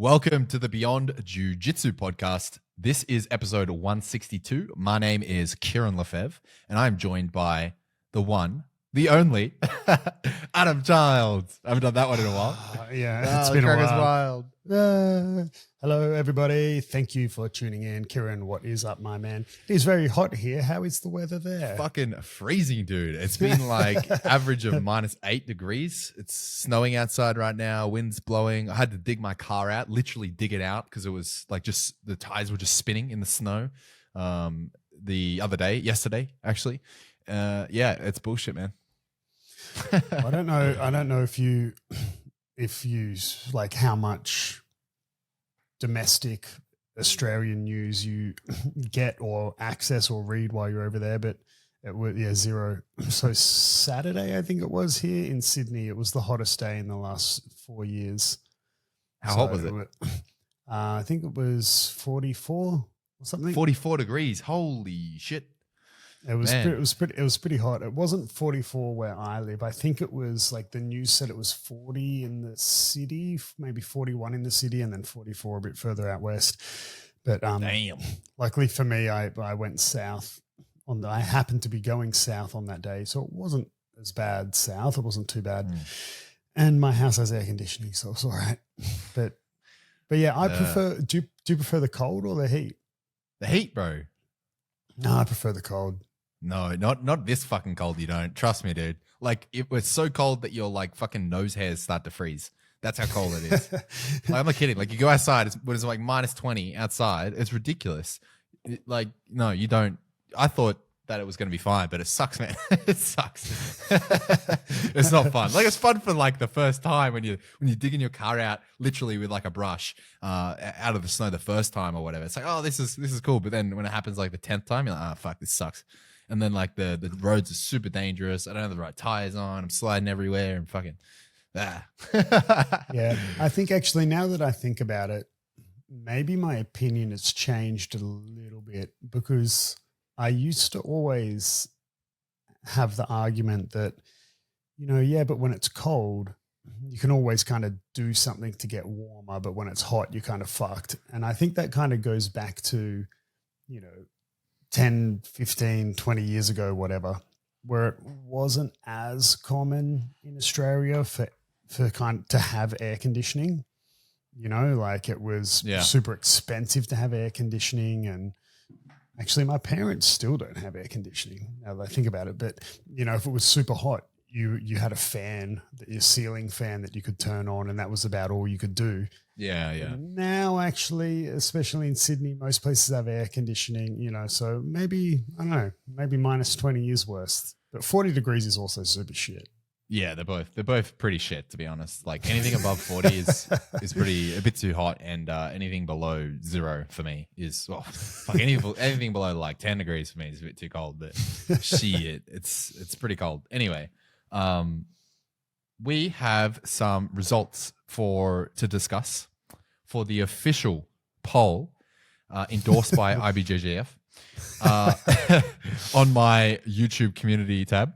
Welcome to the Beyond Jiujitsu podcast. This is episode 162. My name is Kieren Lefebvre, and I'm joined by the one, the only, Adam Childs. I haven't done that one in a while. It's been a while. Wild. Hello, everybody. Thank you for tuning in. Kieren, what is up, my man? It is very hot here. How is the weather there? Fucking freezing, dude. It's been like average of -8 degrees. It's snowing outside right now. Wind's blowing. I had to dig my car out, literally dig it out because it was like just the tires were just spinning in the snow. Yesterday, actually. It's bullshit, man. I don't know if you like how much domestic Australian news you get or access or read while you're over there, but it was zero. So Saturday, I think it was here in Sydney, it was the hottest day in the last 4 years. How hot was it? I think it was 44 or something. 44 degrees. Holy shit. It was pretty hot. It wasn't 44 where I live. I think it was like the news said it was 40 in the city, maybe 41 in the city, and then 44 a bit further out west. But damn. Luckily for me, I went south I happened to be going south on that day, so it wasn't as bad south. It wasn't too bad, and my house has air conditioning, so it's all right. But yeah, I prefer. Do you prefer the cold or the heat? The heat, bro. No, I prefer the cold. No, not this fucking cold. You don't. Trust me, dude. Like it was so cold that your like fucking nose hairs start to freeze. That's how cold it is. Like, I'm not kidding. Like you go outside, it's like -20 outside. It's ridiculous. No, you don't. I thought that it was going to be fine, but it sucks, man. It sucks. It's not fun. Like it's fun for like the first time when you're digging your car out literally with like a brush out of the snow the first time or whatever. It's like, oh, this is cool. But then when it happens like the 10th time, you're like, oh fuck, this sucks. And then like the roads are super dangerous. I don't have the right tires on. I'm sliding everywhere and fucking Yeah, I think actually now that I think about it, maybe my opinion has changed a little bit because I used to always have the argument that, but when it's cold, you can always kind of do something to get warmer, but when it's hot, you're kind of fucked. And I think that kind of goes back to, 10, 15, 20 years ago, whatever, where it wasn't as common in Australia for to have air conditioning. Like it was super expensive to have air conditioning, and actually my parents still don't have air conditioning now that I think about it. But, if it was super hot, you had a fan, your ceiling fan that you could turn on, and that was about all you could do. Yeah. And now actually, especially in Sydney, most places have air conditioning, so maybe, I don't know, maybe -20 is worse. But 40 degrees is also super shit. Yeah, they're both pretty shit, to be honest. Like anything above 40 is a bit too hot, and anything below 0 for me is anything below like 10 degrees for me is a bit too cold. But shit, it's pretty cold. Anyway, we have some results to discuss for the official poll endorsed by IBJJF on my YouTube community tab.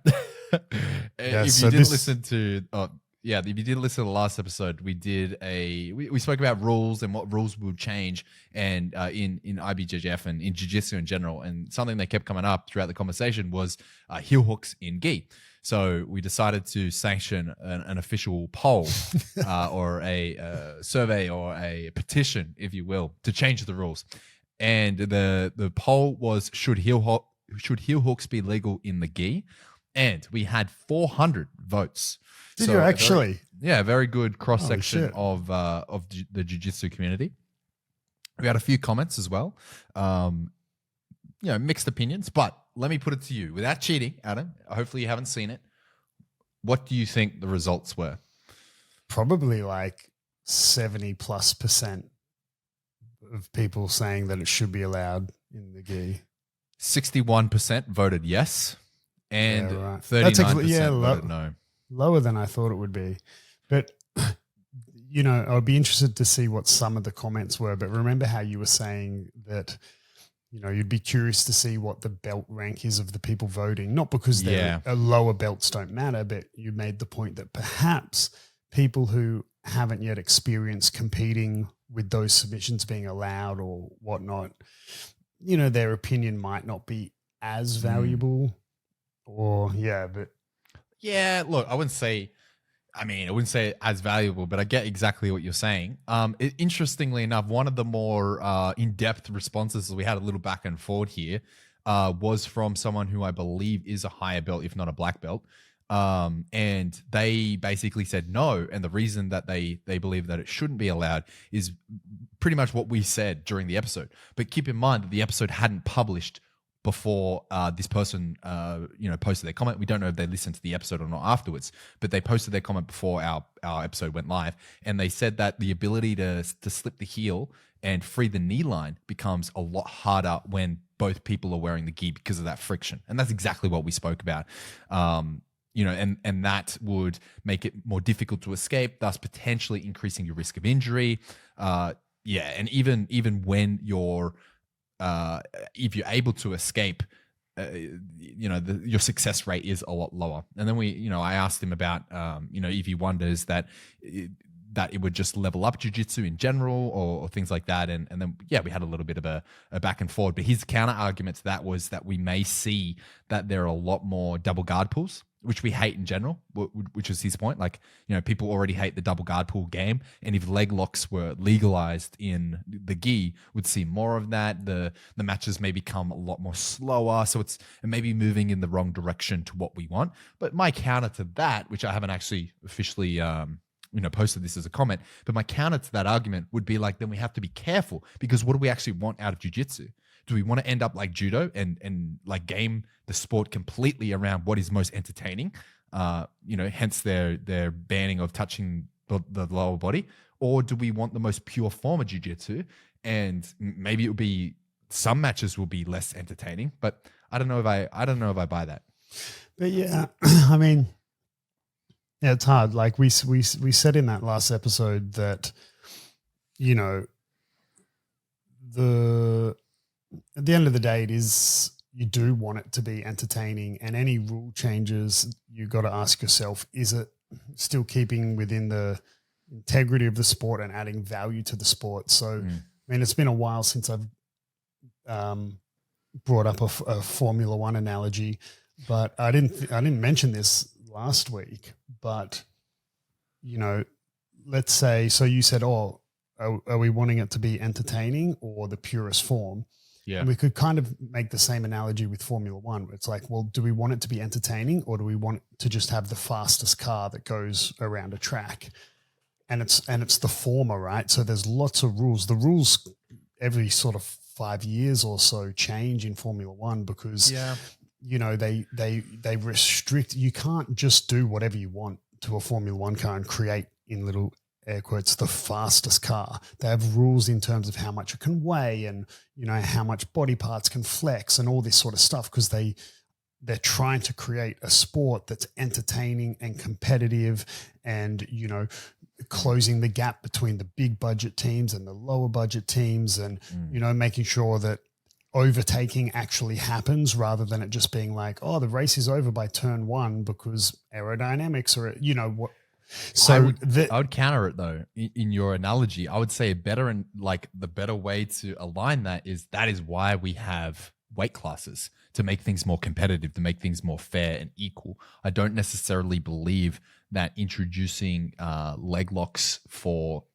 If you did listen to the last episode, we spoke about rules and what rules would change, and in IBJJF and in Jiu-Jitsu in general, and something that kept coming up throughout the conversation was heel hooks in gi. So we decided to sanction an official poll or a survey or a petition, if you will, to change the rules. And the poll was, should heel hooks be legal in the gi? And we had 400 votes. Did you actually? Very good cross section of the jiu-jitsu community. We had a few comments as well. Mixed opinions, but let me put it to you without cheating, Adam. Hopefully you haven't seen it. What do you think the results were? Probably like 70+% of people saying that it should be allowed in the gi. 61% voted yes. And 39% voted no. Lower than I thought it would be. But, I would be interested to see what some of the comments were. But remember how you were saying that, you'd be curious to see what the belt rank is of the people voting. Not because lower belts don't matter, but you made the point that perhaps people who haven't yet experienced competing with those submissions being allowed or whatnot, you know, their opinion might not be as valuable but yeah, look, I wouldn't say as valuable, but I get exactly what you're saying. Interestingly enough, one of the more in-depth responses we had a little back and forward here was from someone who I believe is a higher belt, if not a black belt. And they basically said no. And the reason that they believe that it shouldn't be allowed is pretty much what we said during the episode. But keep in mind that the episode hadn't published before this person posted their comment. We don't know if they listened to the episode or not afterwards, but they posted their comment before our episode went live. And they said that the ability to slip the heel and free the knee line becomes a lot harder when both people are wearing the gi because of that friction. And that's exactly what we spoke about. And that would make it more difficult to escape, thus potentially increasing your risk of injury. And even when you're if you're able to escape, your success rate is a lot lower. And then I asked him about, if he wonders that it would just level up jiu-jitsu in general or things like that. And then, we had a little bit of a back and forward. But his counter argument to that was that we may see that there are a lot more double guard pulls, which we hate in general, which was his point. Like, people already hate the double guard pull game. And if leg locks were legalized in the gi, we'd see more of that. The matches may become a lot more slower. So it may be moving in the wrong direction to what we want. But my counter to that, which I haven't actually officially posted this as a comment, but my counter to that argument would be like, then we have to be careful, because what do we actually want out of jiu-jitsu? Do we want to end up like judo and like game the sport completely around what is most entertaining? Hence their banning of touching the lower body, or do we want the most pure form of jiu-jitsu? And maybe it would be some matches will be less entertaining, but I don't know if I buy that. But yeah, I mean, yeah, it's hard. Like we said in that last episode that, at the end of the day, you do want it to be entertaining, and any rule changes, you got to ask yourself, is it still keeping within the integrity of the sport and adding value to the sport? So, I mean, it's been a while since I've brought up a Formula One analogy, but I didn't mention this last week, but, let's say, so you said, are we wanting it to be entertaining or the purest form? Yeah. And we could kind of make the same analogy with Formula One. It's like, well, do we want it to be entertaining, or do we want to just have the fastest car that goes around a track? And it's the former, right? So there's lots of rules. The rules every sort of 5 years or so change in Formula One because, they restrict. You can't just do whatever you want to a Formula One car and create, in little air quotes, the fastest car. They have rules in terms of how much it can weigh and, how much body parts can flex and all this sort of stuff, because they're trying to create a sport that's entertaining and competitive and, closing the gap between the big budget teams and the lower budget teams and, making sure that overtaking actually happens rather than it just being like, oh, the race is over by turn one because aerodynamics or, what. So I would counter it though. In your analogy, I would say the better way to align that is why we have weight classes, to make things more competitive, to make things more fair and equal. I don't necessarily believe that introducing leg locks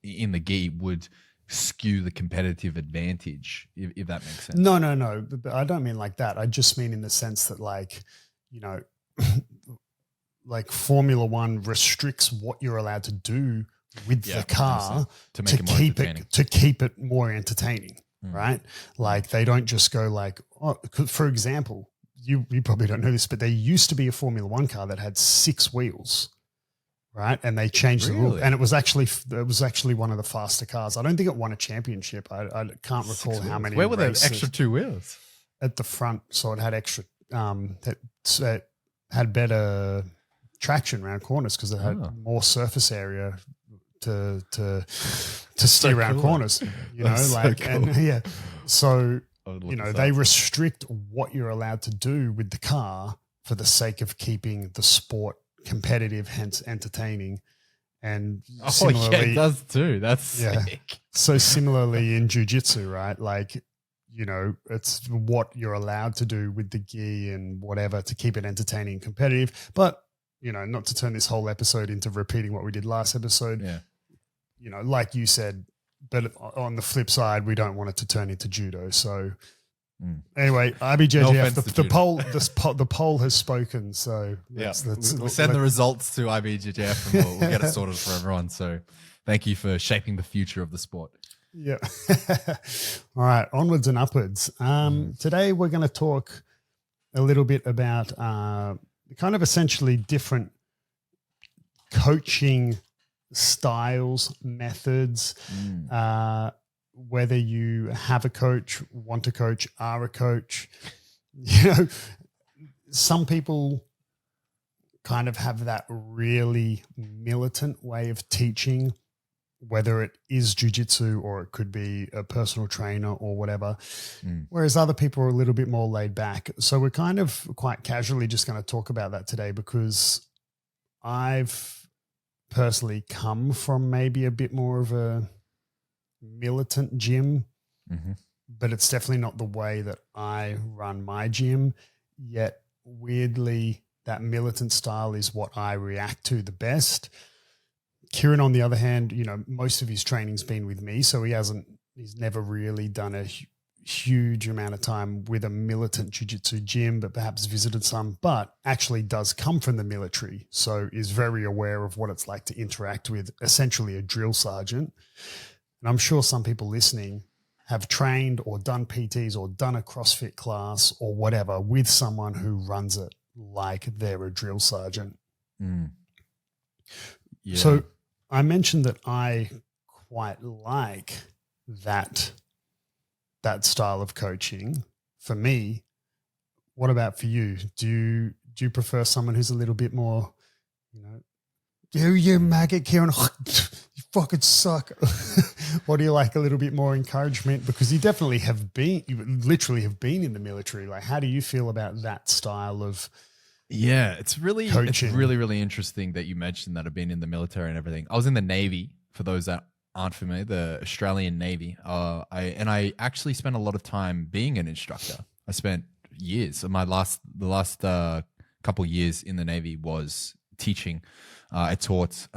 in the gi would skew the competitive advantage, if that makes sense. No. But I don't mean like that. I just mean in the sense that like Formula One restricts what you're allowed to do with the car to keep it more entertaining, right? Like they don't just go like, for example, you probably don't know this, but there used to be a Formula One car that had 6 wheels, right? And they changed the rule, and it was actually one of the faster cars. I don't think it won a championship. I can't recall how many. Where were the extra 2 wheels? At the front, so it had extra. It had better traction around corners because it had more surface area to steer around corners, so they restrict what you're allowed to do with the car for the sake of keeping the sport competitive, hence entertaining. And Oh, similarly, yeah, it does too. That's sick. So similarly in jiu-jitsu, right? Like, you know, it's what you're allowed to do with the gi and whatever to keep it entertaining and competitive. But, you know, not to turn this whole episode into repeating what we did last episode. Yeah. You know, like you said, but on the flip side, we don't want it to turn into judo. So anyway, IBJJF, no the poll has spoken. So we'll send the results to IBJJF and we'll get it sorted for everyone. So thank you for shaping the future of the sport. Yeah. All right, onwards and upwards. Today we're going to talk a little bit about kind of essentially different coaching styles, methods, whether you have a coach, want to coach, are a coach. You know, some people kind of have that really militant way of teaching, whether it is jiu-jitsu or it could be a personal trainer or whatever, whereas other people are a little bit more laid back. So we're kind of quite casually just going to talk about that today because I've personally come from maybe a bit more of a militant gym, but it's definitely not the way that I run my gym. Yet weirdly, that militant style is what I react to the best. Kieren, on the other hand, you know, most of his training's been with me, so he's never really done a huge amount of time with a militant jiu-jitsu gym, but perhaps visited some, but actually does come from the military, so is very aware of what it's like to interact with essentially a drill sergeant. And I'm sure some people listening have trained or done PTs or done a CrossFit class or whatever with someone who runs it like they're a drill sergeant. Yeah. So I mentioned that I quite like that style of coaching. For me, what about for you? Do you prefer someone who's a little bit more, you know, do you maggot, Kieren? You fucking suck. Or do you like a little bit more encouragement? Because you literally have been in the military. Like, how do you feel about that style of it's really interesting that you mentioned that I've been in the military and everything. I was in the Navy, for those that aren't familiar, the Australian Navy. I actually spent a lot of time being an instructor. I spent years. The last couple of years in the Navy was teaching. I taught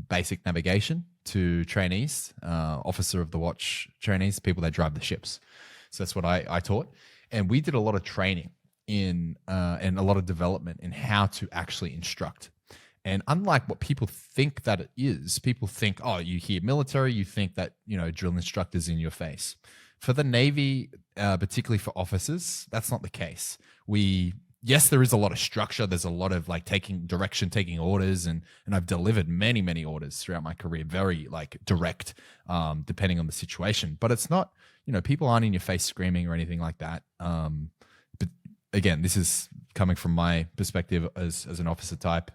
basic navigation to trainees, officer of the watch trainees, people that drive the ships. So that's what I taught. And we did a lot of training and a lot of development in how to actually instruct. And unlike what people think that it is, people think, oh, you hear military, you think that, you know, drill instructors in your face. For the Navy, particularly for officers, that's not the case. Yes, there is a lot of structure. There's a lot of like taking orders, and I've delivered many, many orders throughout my career, very like direct, depending on the situation. But it's not, you know, people aren't in your face screaming or anything like that. But again, this is coming from my perspective as an officer type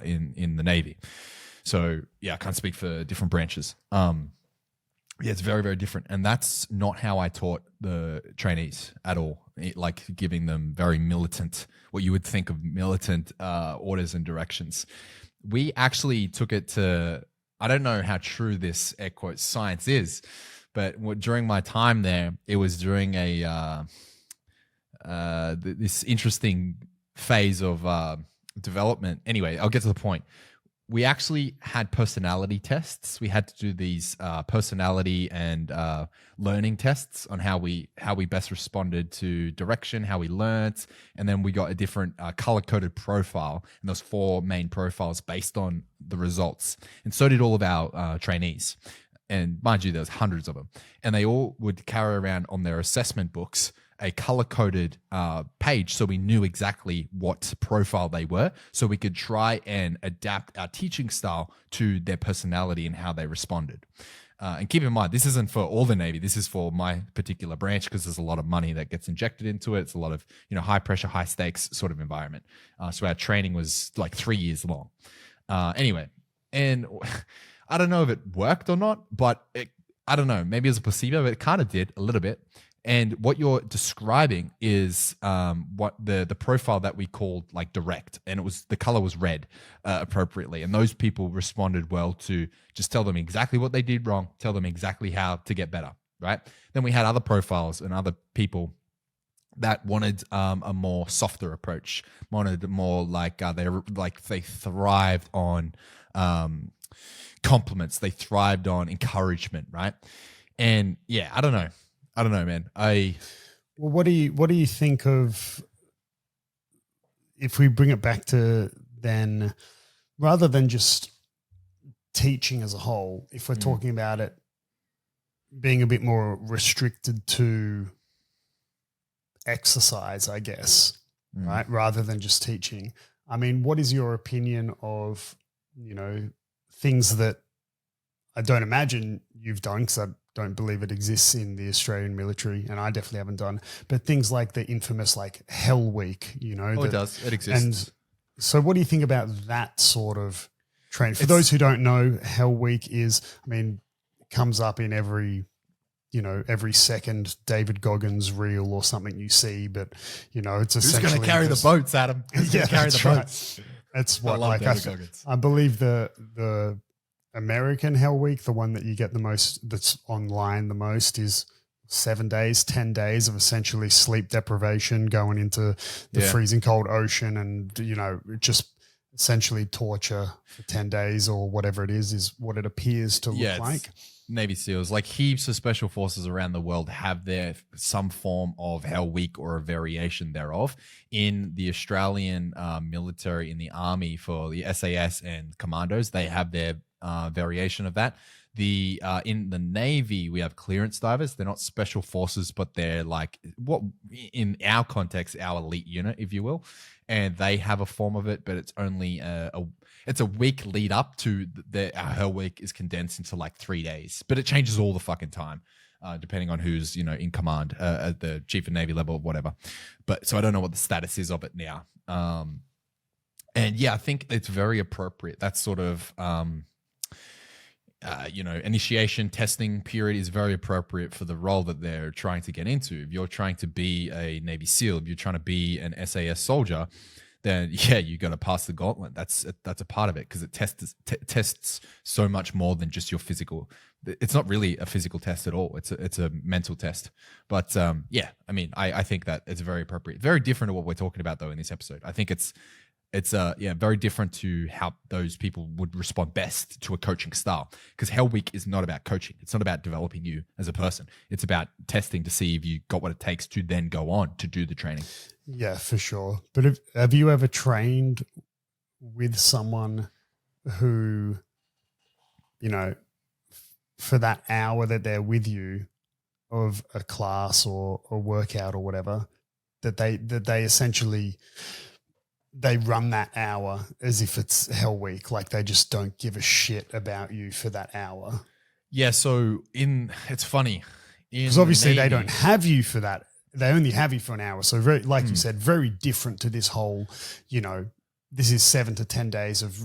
in the Navy. So yeah, I can't speak for different branches. Yeah, it's very, very different. And that's not how I taught the trainees at all. Like giving them very militant, what you would think of militant orders and directions. We actually took it to, I don't know how true this air quotes science is, but during my time there, it was during this interesting phase of development. Anyway, I'll get to the point. We actually had personality tests. We had to do these personality and learning tests on how we best responded to direction, how we learnt, and then we got a different color-coded profile, and those 4 main profiles based on the results. And so did all of our trainees. And mind you, there's hundreds of them. And they all would carry around on their assessment books a color-coded page, so we knew exactly what profile they were, so we could try and adapt our teaching style to their personality and how they responded. And keep in mind, this isn't for all the Navy. This is for my particular branch because there's a lot of money that gets injected into it. It's a lot of, you know, high pressure, high stakes sort of environment. So our training was like 3 years long. Anyway, and I don't know if it worked or not, but I don't know. Maybe it was a placebo, but it kind of did a little bit. And what you're describing is what the profile that we called like direct, and the color was red appropriately. And those people responded well to just tell them exactly what they did wrong, tell them exactly how to get better, right? Then we had other profiles and other people that wanted a more softer approach, wanted more like they thrived on compliments, they thrived on encouragement, right? And yeah, I don't know, man. Well, what do you think of, if we bring it back to then, rather than just teaching as a whole, if we're talking about it being a bit more restricted to exercise, I guess, right? Rather than just teaching. I mean, what is your opinion of, things that I don't imagine you've done, because I don't believe it exists in the Australian military, and I definitely haven't done, but things like the infamous like Hell Week, it does. It exists. And so what do you think about that sort of training? For those who don't know, Hell Week is, it comes up in every second David Goggins reel or something you see, but it's essentially who's going to carry the boats, Adam? Who's going to carry the boats? That's what I believe the American Hell Week, the one that you get the most, that's online the most, is 7 days, 10 days of essentially sleep deprivation, going into the freezing cold ocean, and just essentially torture for 10 days or whatever it is what it appears to look like. Navy SEALs, like heaps of special forces around the world, have some form of Hell Week or a variation thereof. In the Australian military, in the Army, for the SAS and commandos, they have their variation of that. In the Navy, we have clearance divers. They're not special forces, but they're like what in our context, our elite unit, if you will. And they have a form of it, but it's only it's a week lead up to our Hell Week is condensed into like 3 days, but it changes all the fucking time, depending on who's in command at the Chief of Navy level or whatever. But so I don't know what the status is of it now. And yeah, I think it's very appropriate. That sort of initiation testing period is very appropriate for the role that they're trying to get into. If you're trying to be a Navy SEAL, if you're trying to be an SAS soldier, then yeah, you got to pass the gauntlet. That's a part of it, because it tests so much more than just your physical. It's not really a physical test at all. It's a mental test. But I think that it's very appropriate. Very different to what we're talking about though in this episode. I think it's very different to how those people would respond best to a coaching style. Because Hell Week is not about coaching. It's not about developing you as a person. It's about testing to see if you got what it takes to then go on to do the training. Yeah, for sure. But have you ever trained with someone who, for that hour that they're with you of a class or a workout or whatever, that they essentially they run that hour as if it's Hell Week, like they just don't give a shit about you for that hour? Yeah, so it's funny. Because obviously they don't have you for that. They only have you for an hour. So very, like you said, very different to this whole, this is 7 to 10 days of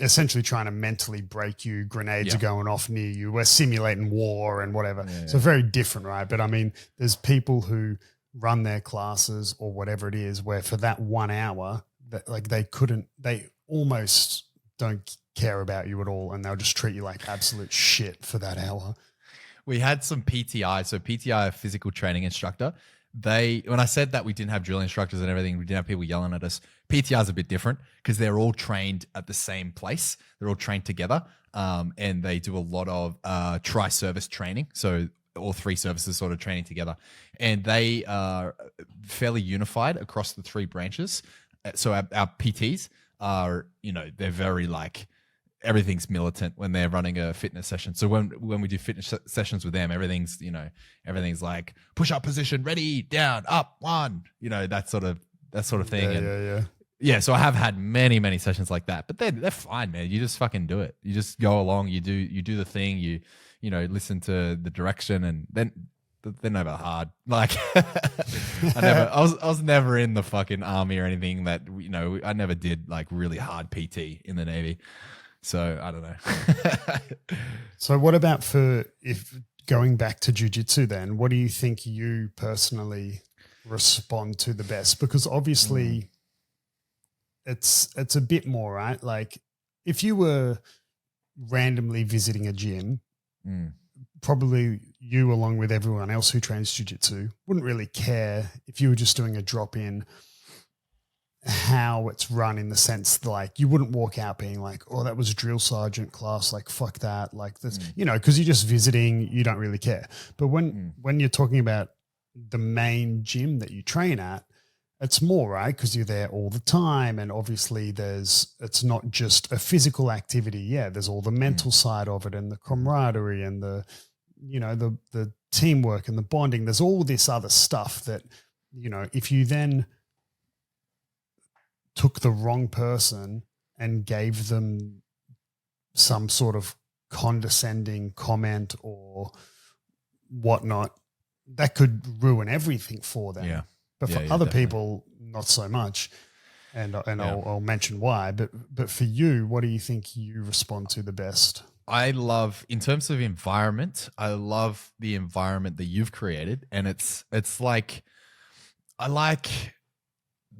essentially trying to mentally break you. Grenades are going off near you. We're simulating war and whatever. Yeah. So very different, right? But I mean, there's people who run their classes or whatever it is where for that 1 hour, they almost don't care about you at all, and they'll just treat you like absolute shit for that hour. We had some PTI. So PTI, a physical training instructor. When I said that we didn't have drill instructors and everything, we didn't have people yelling at us. PTI is a bit different because they're all trained at the same place. They're all trained together, and they do a lot of tri-service training. So all three services sort of training together, and they are fairly unified across the three branches. So our PTs are, they're very like, everything's militant when they're running a fitness session. So when we do fitness sessions with them, everything's like push up position, ready, down, up, one, that sort of thing. Yeah. So I have had many, many sessions like that, but they're fine, man. You just fucking do it. You just go along, you do the thing, you listen to the direction, and then they're never hard. Like I was never in the fucking army or anything that, I never did like really hard PT in the Navy. So I don't know. So what about going back to jiu-jitsu then, what do you think you personally respond to the best? Because obviously it's a bit more, right? Like if you were randomly visiting a gym, probably you, along with everyone else who trains jiu-jitsu, wouldn't really care if you were just doing a drop-in how it's run, in the sense that, like, you wouldn't walk out being like, oh, that was a drill sergeant class, like fuck that, like this, you know, because you're just visiting, you don't really care. But when you're talking about the main gym that you train at, it's more, right? Because you're there all the time, and obviously it's not just a physical activity. Yeah, there's all the mental side of it, and the camaraderie, and the, you know, the teamwork and the bonding. There's all this other stuff that, you know, if you then took the wrong person and gave them some sort of condescending comment or whatnot, that could ruin everything for them. Yeah. But for other people, not so much. And I'll mention why. But for you, what do you think you respond to the best? I love, in terms of environment, I love the environment that you've created. And it's like, I like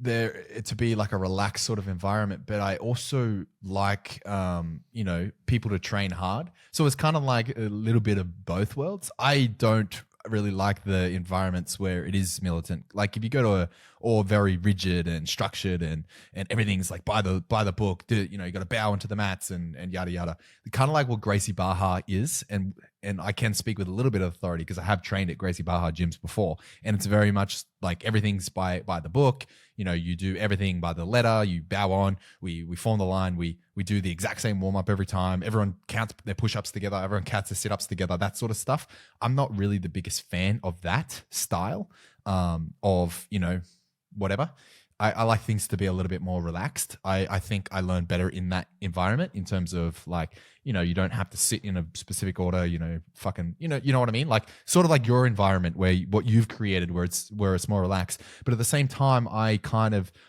there to be like a relaxed sort of environment, but I also like, you know, people to train hard. So it's kind of like a little bit of both worlds. I don't really like the environments where it is militant. Like if you go to a all very rigid and structured and everything's like by the book, you know, you got to bow into the mats and yada yada. Kind of like what Gracie Barra is, and I can speak with a little bit of authority because I have trained at Gracie Barra gyms before, and it's very much like everything's by the book. You know, you do everything by the letter. You bow on. We form the line. We do the exact same warm up every time. Everyone counts their push ups together. Everyone counts their sit ups together. That sort of stuff. I'm not really the biggest fan of that style of, you know, whatever. I like things to be a little bit more relaxed. I think I learn better in that environment in terms of like, you know, you don't have to sit in a specific order, you know, fucking, you know what I mean? Like sort of like your environment where what you've created where it's more relaxed. But at the same time, I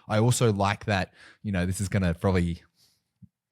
also like that, you know, this is going to probably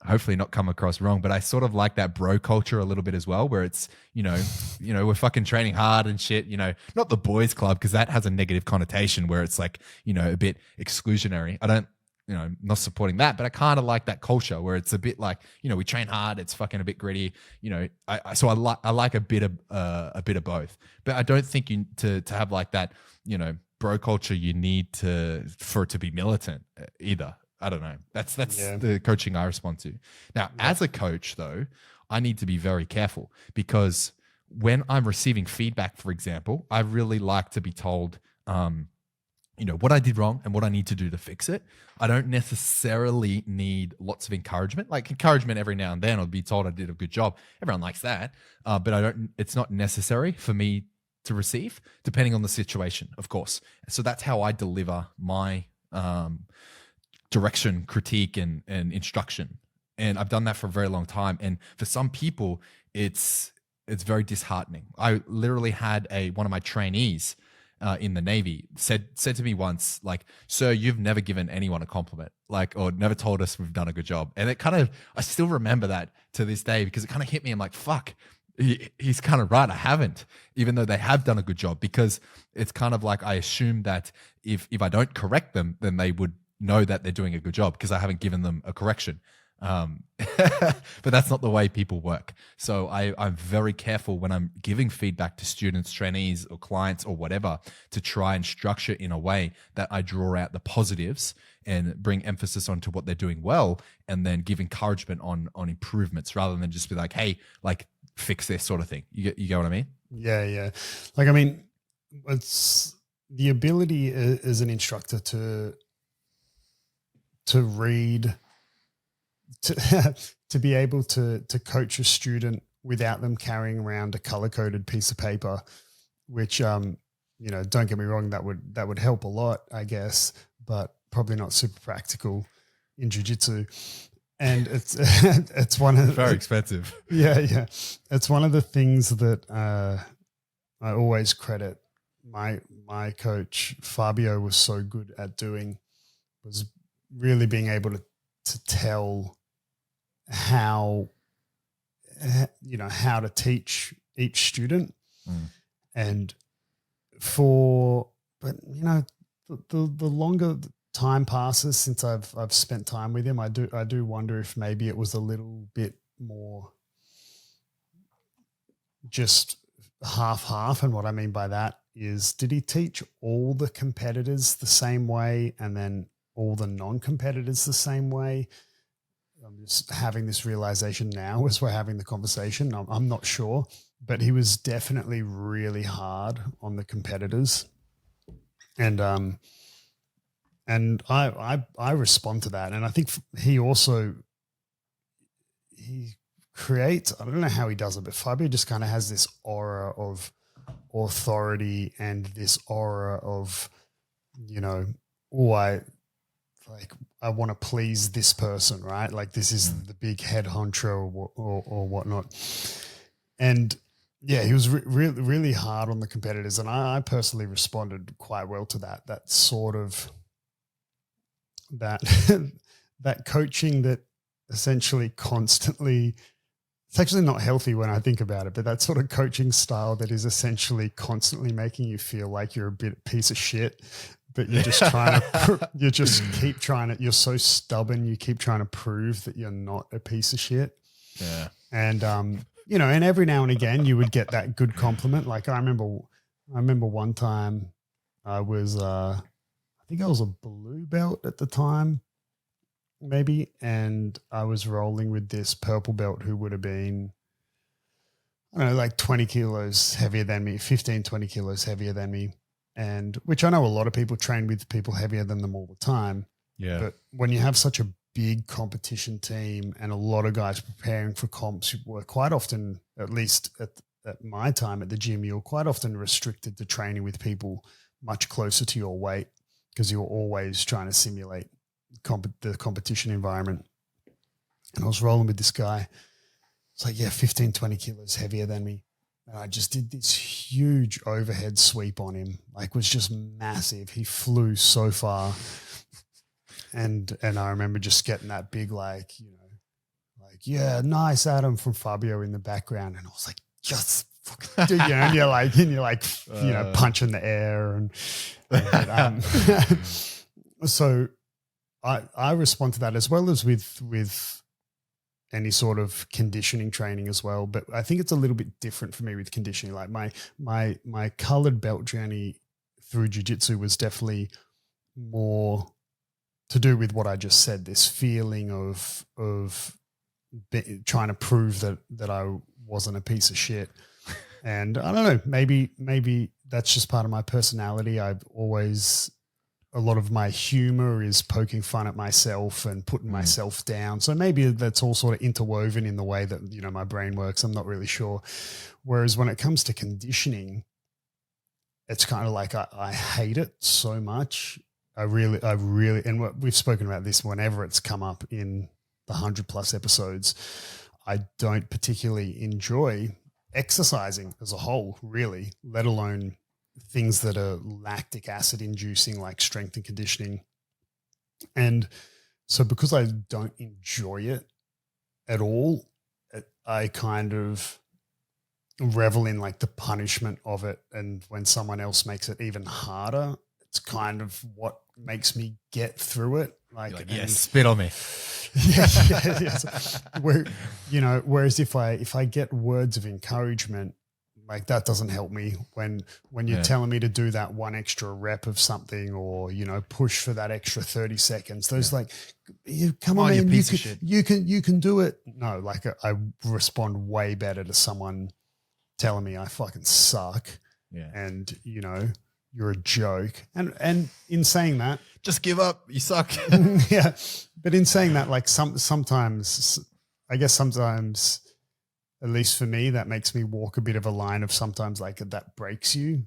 hopefully not come across wrong, but I sort of like that bro culture a little bit as well, where it's, you know, we're fucking training hard and shit, you know, not the boys club, because that has a negative connotation where it's like, you know, a bit exclusionary. I don't, you know, not supporting that, but I kind of like that culture where it's a bit like, you know, we train hard, it's fucking a bit gritty, you know, so I like a bit of both, but I don't think you to have like that, you know, bro culture, you need for it to be militant either. I don't know. That's the coaching I respond to. Now, as a coach, though, I need to be very careful because when I'm receiving feedback, for example, I really like to be told, you know, what I did wrong and what I need to do to fix it. I don't necessarily need lots of encouragement. Like encouragement every now and then, I'll be told I did a good job. Everyone likes that, but it's not necessary for me to receive, depending on the situation, of course. So that's how I deliver my direction, critique, and instruction. And I've done that for a very long time. And for some people, it's very disheartening. I literally had one of my trainees in the Navy said to me once, like, "Sir, you've never given anyone a compliment, like, or never told us we've done a good job." And it kind of, I still remember that to this day because it kind of hit me. I'm like, fuck, he's kind of right. I haven't, even though they have done a good job, because it's kind of like I assume that if I don't correct them, then they would know that they're doing a good job because I haven't given them a correction. But that's not the way people work. So I'm very careful when I'm giving feedback to students, trainees, or clients or whatever to try and structure in a way that I draw out the positives and bring emphasis onto what they're doing well, and then give encouragement on improvements rather than just be like, hey, like fix this sort of thing. You get what I mean? Yeah. Like, I mean, it's the ability as an instructor to read, to be able to coach a student without them carrying around a color-coded piece of paper, which, you know, don't get me wrong, that would help a lot, I guess, but probably not super practical in jiu-jitsu. And it's one of very expensive. Yeah. It's one of the things that I always credit my coach Fabio was so good at doing, was really being able to tell how, you know, how to teach each student. And but you know, the longer time passes since I've spent time with him, I do wonder if maybe it was a little bit more just half. And what I mean by that is, did he teach all the competitors the same way and then all the non-competitors the same way? I'm just having this realization now as we're having the conversation. I'm not sure, but he was definitely really hard on the competitors. And I respond to that. And I think he creates, I don't know how he does it, but Fabio just kind of has this aura of authority and this aura of, you know, I want to please this person, right? Like this is the big head honcho or whatnot. And yeah, he was really hard on the competitors. And I personally responded quite well to that. That sort of that coaching that essentially constantly, it's actually not healthy when I think about it, but that sort of coaching style that is essentially constantly making you feel like you're a piece of shit, but you're just trying to, you're so stubborn. You keep trying to prove that you're not a piece of shit. Yeah. And, you know, and every now and again you would get that good compliment. Like I remember one time I was, I think I was a blue belt at the time, maybe. And I was rolling with this purple belt who would have been, I don't know, like 20 kilos heavier than me, 15, 20 kilos heavier than me. And which I know a lot of people train with people heavier than them all the time. Yeah. But when you have such a big competition team and a lot of guys preparing for comps, you were quite often, at least at my time at the gym, you're quite often restricted to training with people much closer to your weight because you're always trying to simulate the competition environment. And I was rolling with this guy. It's like, 15, 20 kilos heavier than me. And I just did this huge overhead sweep on him, like was just massive. He flew so far. And I remember just getting that big, like, you know, like, yeah, nice Adam from Fabio in the background. And I was like, just fucking do, you know, and you're like, you know, punching the air. So I respond to that as well as with any sort of conditioning training as well. But I think it's a little bit different for me with conditioning. Like my colored belt journey through jiu-jitsu was definitely more to do with what I just said, this feeling of trying to prove that I wasn't a piece of shit. And I don't know, maybe that's just part of my personality. I've always, a lot of my humor is poking fun at myself and putting myself down. So maybe that's all sort of interwoven in the way that, you know, my brain works. I'm not really sure. Whereas when it comes to conditioning, it's kind of like I hate it so much. I really, and we've spoken about this whenever it's come up in the 100+ episodes. I don't particularly enjoy exercising as a whole, really, let alone things that are lactic acid inducing, like strength and conditioning. And so because I don't enjoy it at all, I kind of revel in like the punishment of it. And when someone else makes it even harder, it's kind of what makes me get through it. Like yes, spit on me. Yes. Whereas if I get words of encouragement, like that doesn't help me when you're telling me to do that one extra rep of something, or, you know, push for that extra 30 seconds. Those like, come on, man, you can do it. No, like I respond way better to someone telling me I fucking suck. Yeah. And, you know, you're a joke. And in saying that, just give up. You suck. Yeah. But in saying that, like sometimes, at least for me, that makes me walk a bit of a line of sometimes like that breaks you,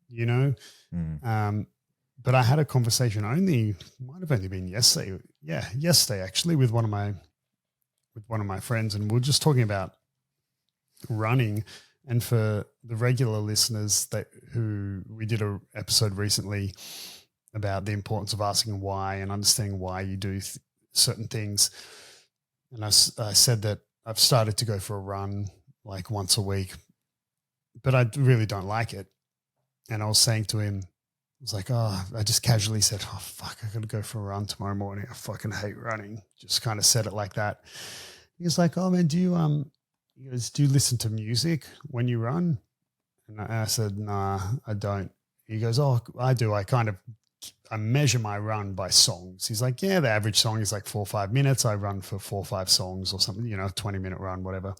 you know? But I had a conversation might have only been yesterday. Yeah. Yesterday actually with one of my friends, and we we're just talking about running. And for the regular listeners who we did an episode recently about the importance of asking why and understanding why you do certain things. And I said that I've started to go for a run like once a week, but I really don't like it. And I was saying to him, I was like, oh, I just casually said, oh, fuck, I got to go for a run tomorrow morning. I fucking hate running. Just kind of said it like that. He was like, oh, man, do you listen to music when you run? And I said, nah, I don't. He goes, oh, I do. I measure my run by songs. He's like, yeah, the average song is like 4 or 5 minutes. I run for 4 or 5 songs or something, 20-minute run, whatever.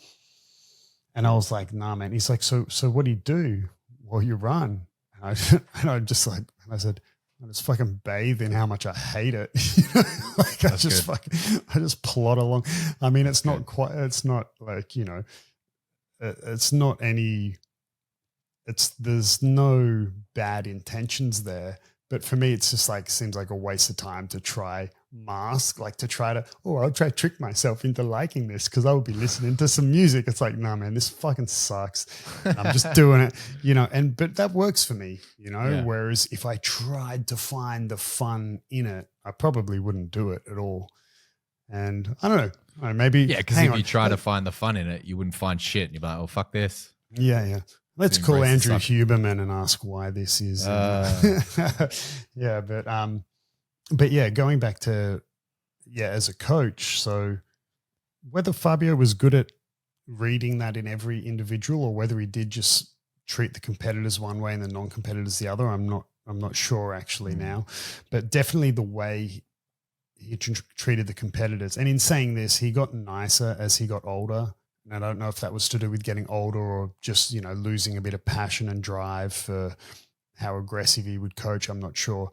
And I was like, nah, man. He's like, so what do you do while you run? And I said, I just fucking bathe in how much I hate it. I just plod along. I mean, it's not there's no bad intentions there. But for me, it's just like, seems like a waste of time to try mask, like to try to, I'll try to trick myself into liking this because I will be listening to some music. It's like, nah, man, this fucking sucks. I'm just doing it, but that works for me, whereas if I tried to find the fun in it, I probably wouldn't do it at all. And I don't know, maybe. Yeah, because if you try to find the fun in it, you wouldn't find shit. And you'd be like, oh, fuck this. Yeah. Let's call Andrew Huberman and ask why this is. Yeah, but yeah, going back to, as a coach, so whether Fabio was good at reading that in every individual or whether he did just treat the competitors one way and the non-competitors the other, I'm not sure actually now, but definitely the way he treated the competitors. And in saying this, he got nicer as he got older. And I don't know if that was to do with getting older or just, losing a bit of passion and drive for how aggressive he would coach. I'm not sure.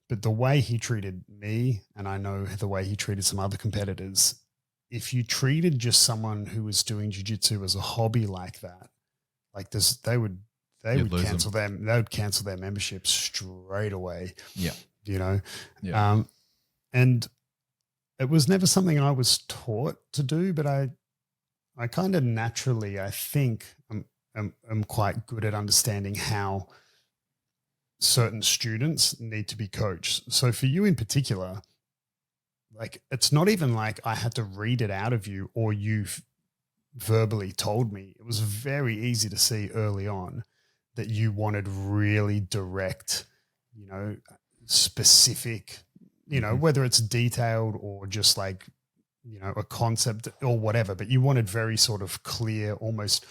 But the way he treated me, and I know the way he treated some other competitors, if you treated just someone who was doing jiu-jitsu as a hobby like that, like this, they would cancel them. They would cancel their membership straight away. Yeah. Yeah. And it was never something I was taught to do, but I kind of naturally, I think, I'm quite good at understanding how certain students need to be coached. So for you in particular, like, it's not even like I had to read it out of you or you've verbally told me. It was very easy to see early on that you wanted really direct, specific, whether it's detailed or just like, a concept or whatever, but you wanted very sort of clear, almost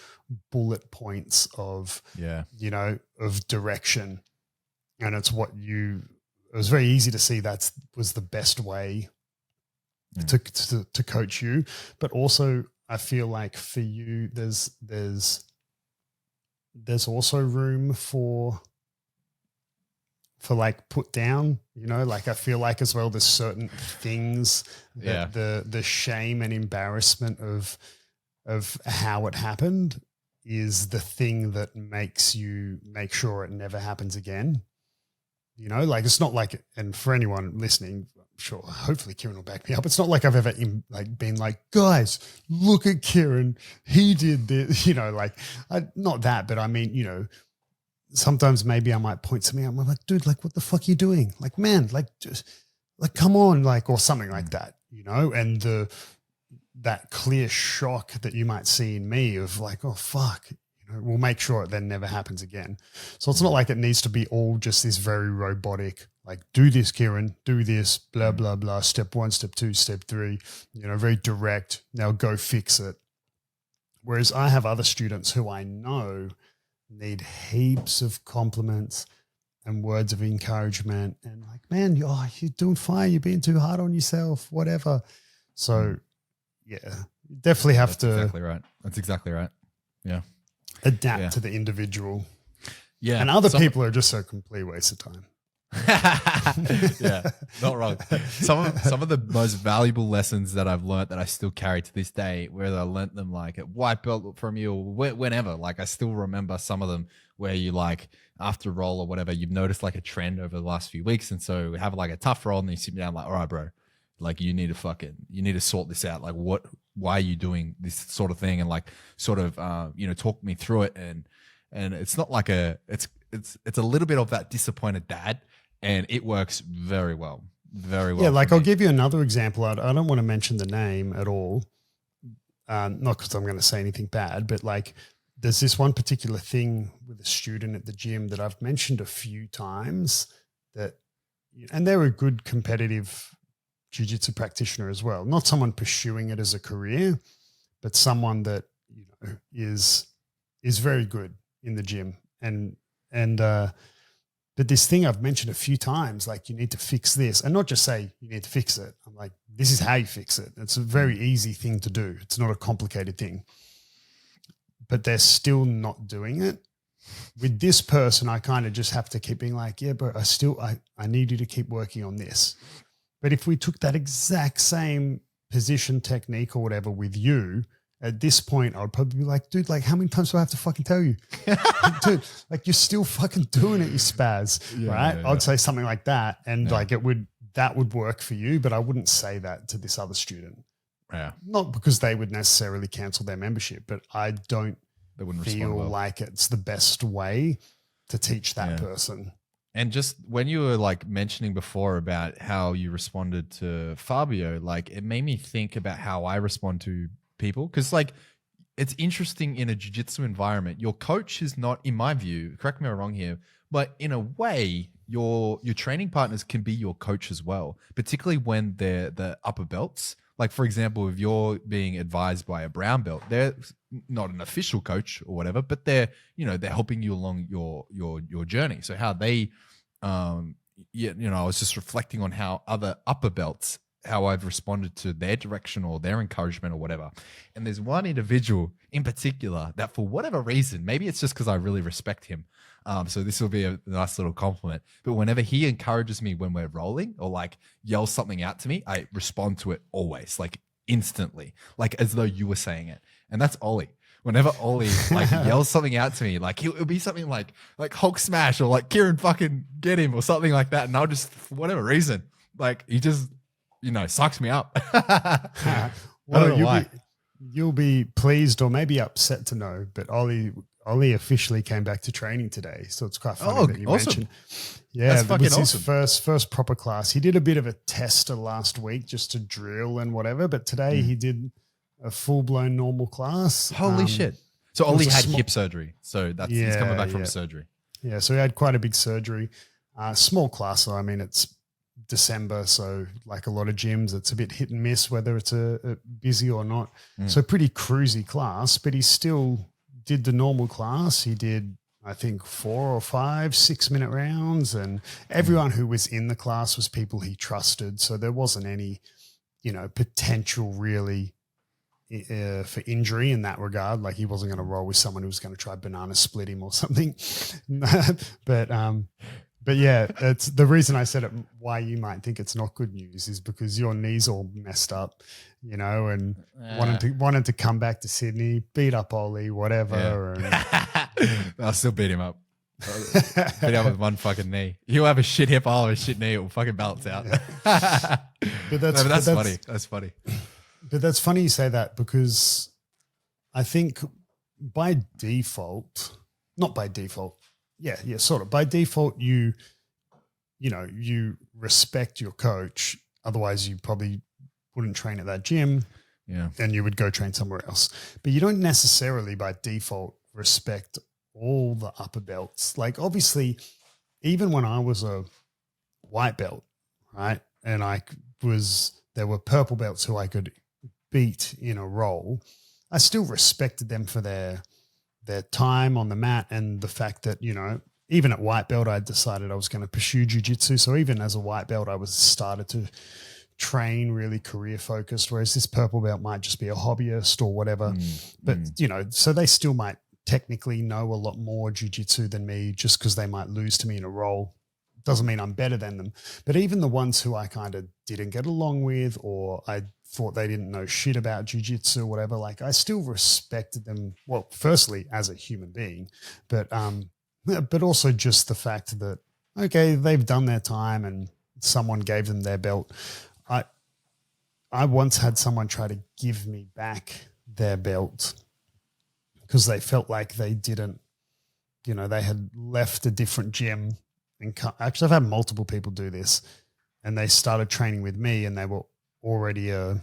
bullet points of, of direction. And it's it was very easy to see that was the best way to coach you. But also I feel like for you, there's also room for like put down, like I feel like as well, there's certain things that the shame and embarrassment of how it happened is the thing that makes you make sure it never happens again. Like it's not like, and for anyone listening, I'm sure, hopefully Kieren will back me up. It's not like I've ever been like, guys, look at Kieren. He did this, not that, but I mean, sometimes maybe I might point something out. I'm like, dude, like, what the fuck are you doing? Like, man, like, just like, come on, like, or something like that, and that clear shock that you might see in me of like, oh, fuck, we'll make sure it then never happens again. So it's not like it needs to be all just this very robotic, like, do this, Kieren, do this, blah, blah, blah, step 1, step 2, step 3, very direct. Now go fix it. Whereas I have other students who I know need heaps of compliments and words of encouragement and like, man, you're doing fine. You're being too hard on yourself, whatever. So yeah, you definitely have to. Exactly right. That's exactly right. Yeah. Adapt to the individual. Yeah. And other people are just a complete waste of time. Yeah, not wrong. Some of the most valuable lessons that I've learned that I still carry to this day, whether I learnt them like at white belt from you or whenever, like I still remember some of them where you like after roll or whatever, you've noticed like a trend over the last few weeks. And so we have like a tough roll and you sit me down like, all right, bro, like you need to sort this out. Like why are you doing this sort of thing? And like sort of, talk me through it. And it's not like it's a little bit of that disappointed dad. And it works very well. Very well. Yeah, like I'll give you another example. I don't want to mention the name at all, not because I'm going to say anything bad, but like there's this one particular thing with a student at the gym that I've mentioned a few times and they're a good competitive jiu-jitsu practitioner as well. Not someone pursuing it as a career, but someone that, is very good in the gym. But this thing I've mentioned a few times, like, you need to fix this, and not just say you need to fix it. I'm like, this is how you fix it. It's a very easy thing to do. It's not a complicated thing. But they're still not doing it. With this person, I kind of just have to keep being like, yeah, but I need you to keep working on this. But if we took that exact same position, technique, or whatever with you, at this point, I would probably be like, dude, like, how many times do I have to fucking tell you? Like, dude, like, you're still fucking doing it, you spaz, right? I'd say something like that. And like, that would work for you, but I wouldn't say that to this other student. Yeah. Not because they would necessarily cancel their membership, but I don't feel like it's the best way to teach that person. And just when you were like mentioning before about how you responded to Fabio, like, it made me think about how I respond to people. Cause like, it's interesting in a jiu-jitsu environment, your coach is not, in my view, correct me if I'm wrong here, but in a way, your training partners can be your coach as well, particularly when they're the upper belts. Like, for example, if you're being advised by a brown belt, they're not an official coach or whatever, but they're helping you along your journey. So how they, I was just reflecting on how other upper belts, how I've responded to their direction or their encouragement or whatever. And there's one individual in particular that, for whatever reason, maybe it's just because I really respect him. So this will be a nice little compliment. But whenever he encourages me when we're rolling or like yells something out to me, I respond to it always, like instantly, like as though you were saying it. And that's Ollie. Whenever Ollie like yells something out to me, like it'll be something like Hulk smash or like Kieren fucking get him or something like that. And I'll just, for whatever reason, like he just, sucks me up. Well, you'll be pleased or maybe upset to know, but Ollie officially came back to training today, so it's quite funny that you mentioned. Yeah, that's fucking it was awesome. his first proper class. He did a bit of a tester last week just to drill and whatever, but today he did a full-blown normal class. Holy shit. So Ollie had hip surgery, so he's coming back from surgery. Yeah, so he had quite a big surgery. Small class, though. I mean, it's December, so like a lot of gyms, it's a bit hit and miss whether it's a busy or not. So pretty cruisy class, but he still did the normal class. He did, I think, 4 or 5 6-minute rounds, and everyone who was in the class was people he trusted. So there wasn't any, potential really for injury in that regard. Like, he wasn't going to roll with someone who was going to try banana split him or something. But yeah, it's the reason I said it. Why you might think it's not good news is because your knee's all messed up, and wanted to come back to Sydney, beat up Ollie, whatever. Yeah. And I'll still beat him up. Beat him up with one fucking knee. He'll have a shit hip, I'll have a shit knee. It will fucking balance out. But that's funny. That's funny. But that's funny you say that, because I think by default, not by default. Yeah, sort of. By default, you respect your coach. Otherwise, you probably wouldn't train at that gym. Yeah. And you would go train somewhere else. But you don't necessarily by default respect all the upper belts. Like, obviously, even when I was a white belt, right, and there were purple belts who I could beat in a roll, I still respected them for their time on the mat, and the fact that, even at white belt, I decided I was going to pursue jiu-jitsu. So even as a white belt, I was started to train really career focused, whereas this purple belt might just be a hobbyist or whatever. But, so they still might technically know a lot more jiu-jitsu than me, just because they might lose to me in a roll. Doesn't mean I'm better than them. But even the ones who I kind of didn't get along with, or I thought they didn't know shit about jiu-jitsu or whatever, like, I still respected them. Well, firstly, as a human being, but also just the fact that, okay, they've done their time and someone gave them their belt. I once had someone try to give me back their belt because they felt like they didn't, they had left a different gym. And actually, I've had multiple people do this, and they started training with me, and they were already a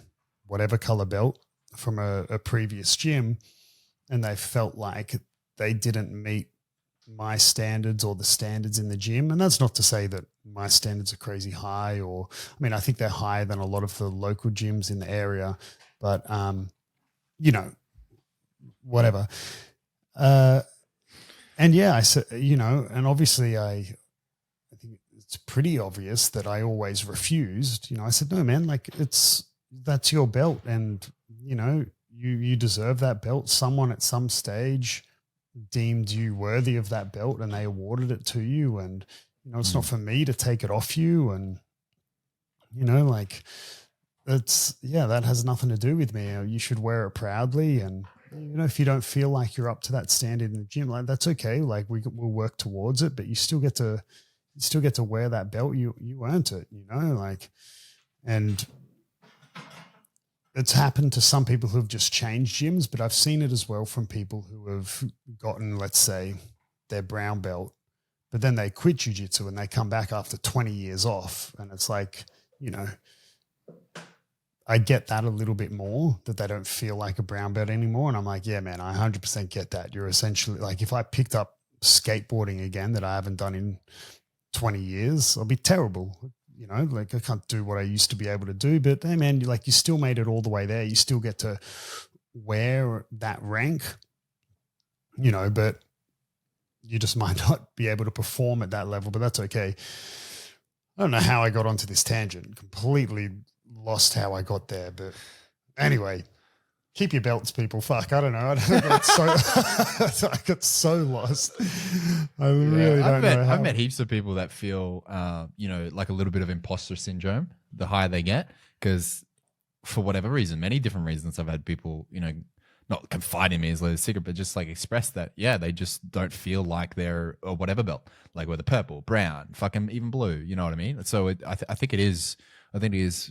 whatever color belt from a previous gym, and they felt like they didn't meet my standards or the standards in the gym. And that's not to say that my standards are crazy high, or, I mean, I think they're higher than a lot of the local gyms in the area, but, you know, whatever. And yeah, I said, you know, and obviously I think it's pretty obvious that I always refused. You know, I said, no, man, like that's your belt, and you know, you deserve that belt. Someone at some stage deemed you worthy of that belt, and they awarded it to you. And you know, it's not for me to take it off you. And you know, like that has nothing to do with me. You should wear it proudly. And you know, if you don't feel like you're up to that standard in the gym, like that's okay. Like we'll work towards it, but you still get to wear that belt. You earned it, you know, like, and it's happened to some people who have just changed gyms, but I've seen it as well from people who have gotten, let's say, their brown belt, but then they quit jiu-jitsu and they come back after 20 years off. And it's like, you know, I get that a little bit more, that they don't feel like a brown belt anymore. And I'm like, yeah, man, I 100% get that. You're essentially like, if I picked up skateboarding again that I haven't done in 20 years, I'll be terrible. You know, like I can't do what I used to be able to do, but hey man, you still made it all the way there. You still get to wear that rank, you know, but you just might not be able to perform at that level, but that's okay. I don't know how I got onto this tangent. Completely lost how I got there, but anyway, keep your belts, people. Fuck, I don't know. I got so lost. I really don't know how. I've met heaps of people that feel, you know, like a little bit of imposter syndrome the higher they get, because for whatever reason, many different reasons, I've had people, you know, not confide in me as a secret, but just like express that, yeah, they just don't feel like they're a whatever belt, like whether purple, brown, fucking even blue, you know what I mean? So I think it is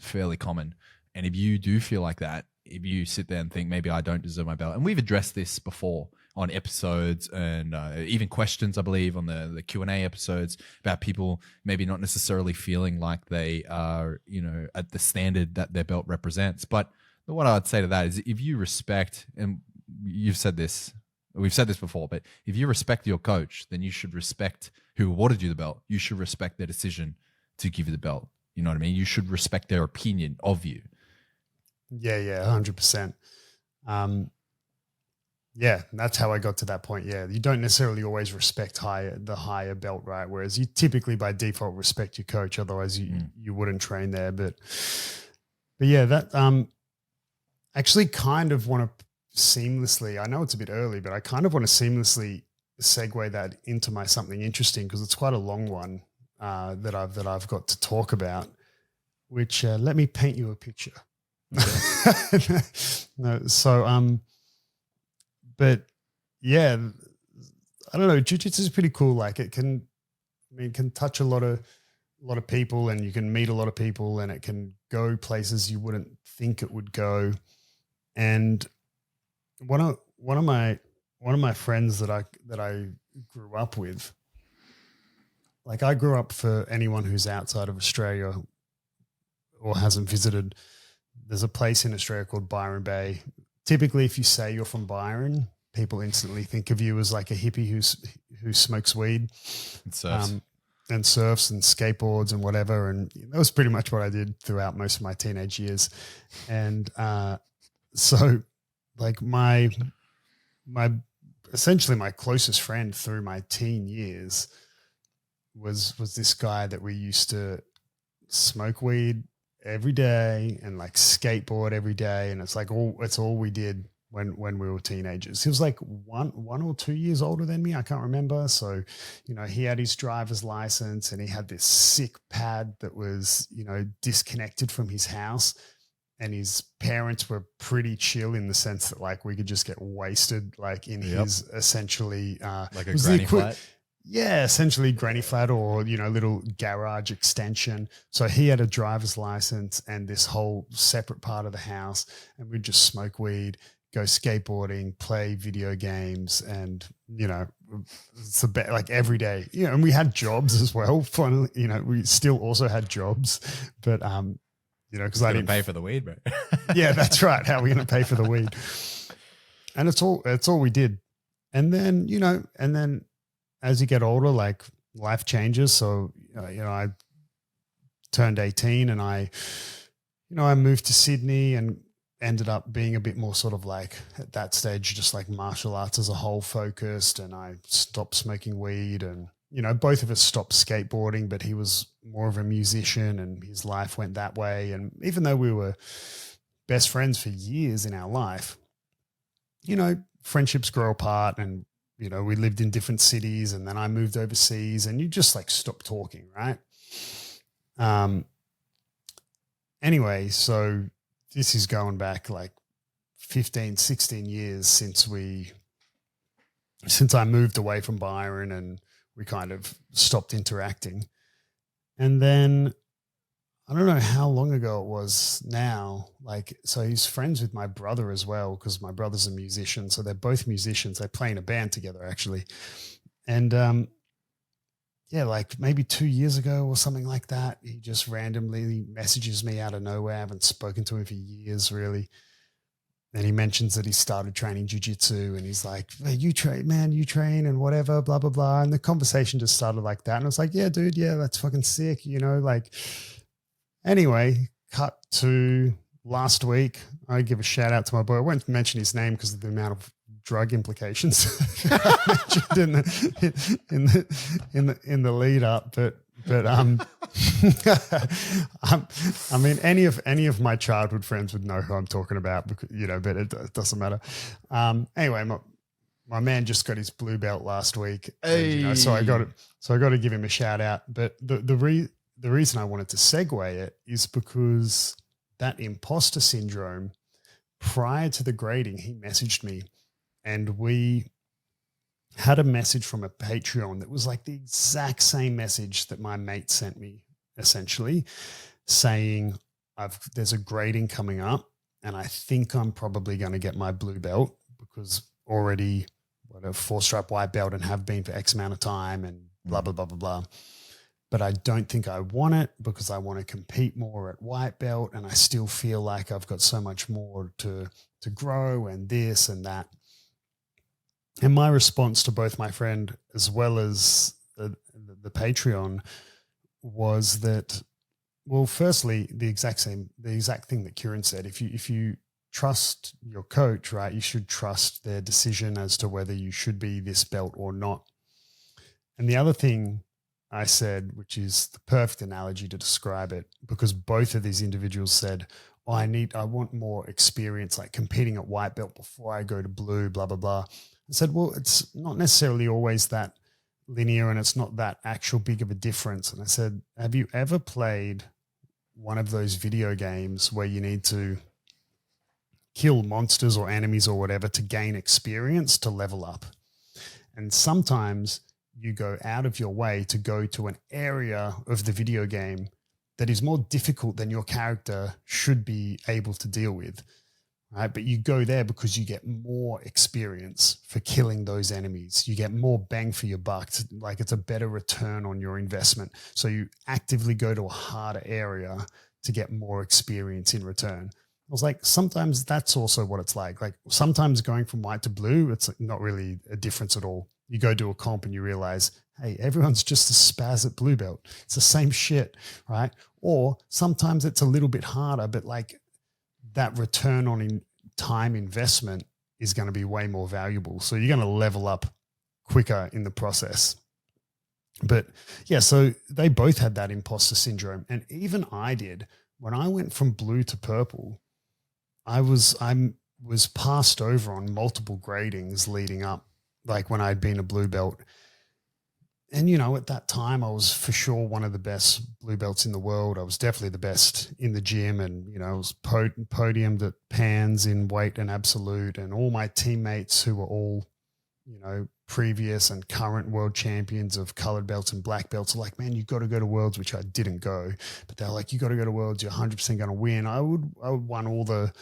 fairly common. And if you do feel like that, if you sit there and think maybe I don't deserve my belt, and we've addressed this before on episodes and even questions, I believe, on the Q&A episodes about people maybe not necessarily feeling like they are, you know, at the standard that their belt represents. But what I would say to that is, if you respect, and we've said this before, but if you respect your coach, then you should respect who awarded you the belt. You should respect their decision to give you the belt. You know what I mean? You should respect their opinion of you. Yeah, 100%. Yeah, that's how I got to that point. Yeah, you don't necessarily always respect the higher belt, right? Whereas you typically by default respect your coach, otherwise you wouldn't train there. But yeah, that actually kind of want to seamlessly, I know it's a bit early, but I kind of want to seamlessly segue that into my something interesting, because it's quite a long one that I've got to talk about, which let me paint you a picture. No, so but yeah, I don't know, jiu-jitsu is pretty cool. Like it can touch a lot of people, and you can meet a lot of people, and it can go places you wouldn't think it would go. And one of my friends that I grew up with, like I grew up, for anyone who's outside of Australia or hasn't visited, there's a place in Australia called Byron Bay. Typically, if you say you're from Byron, people instantly think of you as like a hippie who smokes weed and surfs and skateboards and whatever. And that was pretty much what I did throughout most of my teenage years. And so like my essentially my closest friend through my teen years was this guy that we used to smoke weed every day and like skateboard every day, and it's all we did when we were teenagers. He was like one or 2 years older than me, I can't remember. So, you know, he had his driver's license and he had this sick pad that was, you know, disconnected from his house, and his parents were pretty chill in the sense that like we could just get wasted like in his essentially like a granny flat. Yeah, essentially granny flat, or, you know, little garage extension. So he had a driver's license and this whole separate part of the house, and we'd just smoke weed, go skateboarding, play video games, and, you know, it's like every day. You know, and we had jobs as well. Finally, you know, we still also had jobs, but you know, because I didn't pay for the weed, bro. Yeah, that's right. How are we going to pay for the weed? And it's all we did. And then, as you get older, like life changes. So, I turned 18 and I moved to Sydney and ended up being a bit more sort of like at that stage, just like martial arts as a whole focused. And I stopped smoking weed and, both of us stopped skateboarding, but he was more of a musician and his life went that way. And even though we were best friends for years in our life, friendships grow apart and, we lived in different cities and then I moved overseas and you just like stop talking. Right. Anyway, so this is going back like 15, 16 years since I moved away from Byron and we kind of stopped interacting. And then I don't know how long ago it was now. Like, so he's friends with my brother as well because my brother's a musician. So they're both musicians. They play in a band together actually. And like maybe 2 years ago or something like that, he just randomly messages me out of nowhere. I haven't spoken to him for years really. And he mentions that he started training jiu-jitsu and he's like, hey, you train and whatever, blah, blah, blah. And the conversation just started like that. And I was like, yeah, dude, yeah, that's fucking sick. Anyway, cut to last week. I give a shout out to my boy. I won't mention his name because of the amount of drug implications I mentioned in the lead up, but I mean, any of my childhood friends would know who I'm talking about, because, but it doesn't matter. Anyway, my man just got his blue belt last week, hey. And, so I got to give him a shout out. But the reason I wanted to segue it is because that imposter syndrome, prior to the grading, he messaged me and we had a message from a Patreon that was like the exact same message that my mate sent me, essentially saying, there's a grading coming up and I think I'm probably going to get my blue belt because already a 4-stripe white belt and have been for X amount of time and blah, blah, blah, blah, blah. But I don't think I want it because I want to compete more at white belt and I still feel like I've got so much more to grow and this and that. And my response to both my friend as well as the Patreon was that, well, firstly, the exact thing that Kieren said. If you trust your coach, right, you should trust their decision as to whether you should be this belt or not. And the other thing I said, which is the perfect analogy to describe it, because both of these individuals said, I want more experience, like competing at white belt before I go to blue, blah, blah, blah. I said, well, it's not necessarily always that linear and it's not that actual big of a difference. And I said, have you ever played one of those video games where you need to kill monsters or enemies or whatever to gain experience to level up? And sometimes you go out of your way to go to an area of the video game that is more difficult than your character should be able to deal with. Right? But you go there because you get more experience for killing those enemies. You get more bang for your buck. It's a better return on your investment. So you actively go to a harder area to get more experience in return. I was like, sometimes that's also what it's like. Like sometimes going from white to blue, it's not really a difference at all. You go do a comp and you realize, hey, everyone's just a spaz at blue belt. It's the same shit, right? Or sometimes it's a little bit harder, but like, that return on time investment is going to be way more valuable. So you're going to level up quicker in the process. But yeah, so they both had that imposter syndrome. And even I did. When I went from blue to purple, I was passed over on multiple gradings leading up, like when I'd been a blue belt. And, at that time I was for sure one of the best blue belts in the world. I was definitely the best in the gym and, I was podiumed at Pans in weight and absolute, and all my teammates who were all, previous and current world champions of colored belts and black belts are like, man, you got to go to Worlds, which I didn't go, but they're like, you got to go to Worlds. You're 100% going to win. I would won all the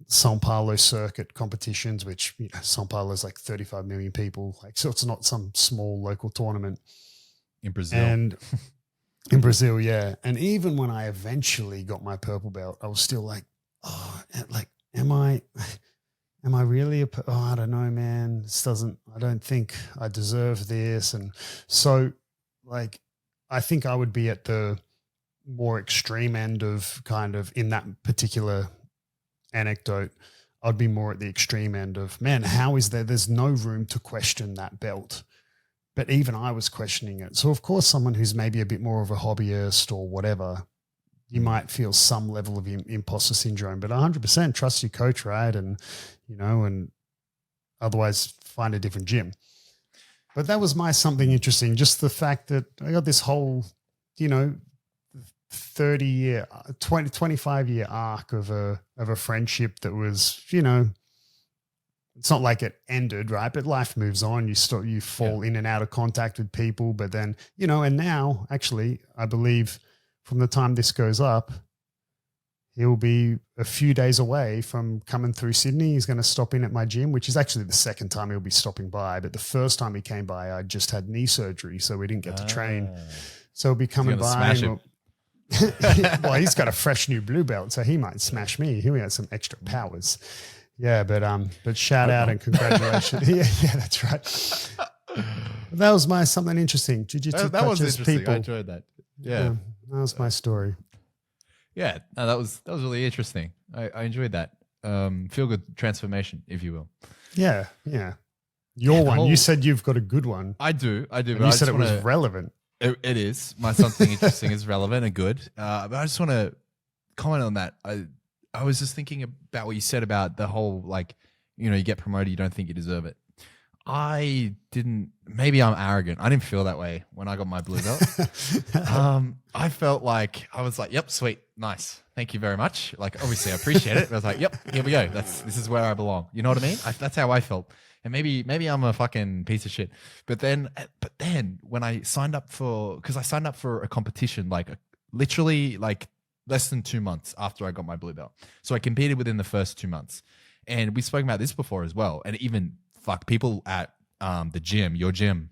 São Paulo circuit competitions, which, São Paulo is like 35 million people. Like, so it's not some small local tournament in Brazil. And in Brazil, yeah. And even when I eventually got my purple belt, I was still like, oh, like, am I am I really I don't know, man. I don't think I deserve this. And so like, I think I would be at the more extreme end of kind of in that particular anecdote. I'd be more at the extreme end of, man, how is there's no room to question that belt. But even I was questioning it. So of course, someone who's maybe a bit more of a hobbyist or whatever, you might feel some level of imposter syndrome, but 100% trust your coach, right? And, and otherwise find a different gym. But that was my something interesting. Just the fact that I got this whole, 30-year, 25-year arc of a friendship that was, it's not like it ended, right? But life moves on. You fall in and out of contact with people, but then, and now actually, I believe from the time this goes up, he'll be a few days away from coming through Sydney. He's going to stop in at my gym, which is actually the second time he'll be stopping by. But the first time he came by, I just had knee surgery, so we didn't get to train. So he'll be coming by. Well, he's got a fresh new blue belt, so he might smash me. He has some extra powers. Yeah, but shout out and congratulations. yeah, that's right. That was my something interesting. Jiu-Jitsu that was touches interesting. people. I enjoyed that. Yeah. That was my story. Yeah, no, that was really interesting. I enjoyed that. Feel good transformation, if you will. Yeah. Your one. You said you've got a good one. I do. And you said it was relevant. It is. My something interesting is relevant and good. But I just want to comment on that. I was just thinking about what you said about the whole, you get promoted, you don't think you deserve it. Maybe I'm arrogant. I didn't feel that way when I got my blue belt. I felt like, I was like, yep, sweet, nice. Thank you very much. Obviously I appreciate it. But I was like, yep, here we go. This is where I belong. You know what I mean? That's how I felt. And maybe I'm a fucking piece of shit. But then when I signed up because I signed up for a competition, literally less than 2 months after I got my blue belt. So I competed within the first 2 months. And we've spoken about this before as well. And even people at the gym, your gym,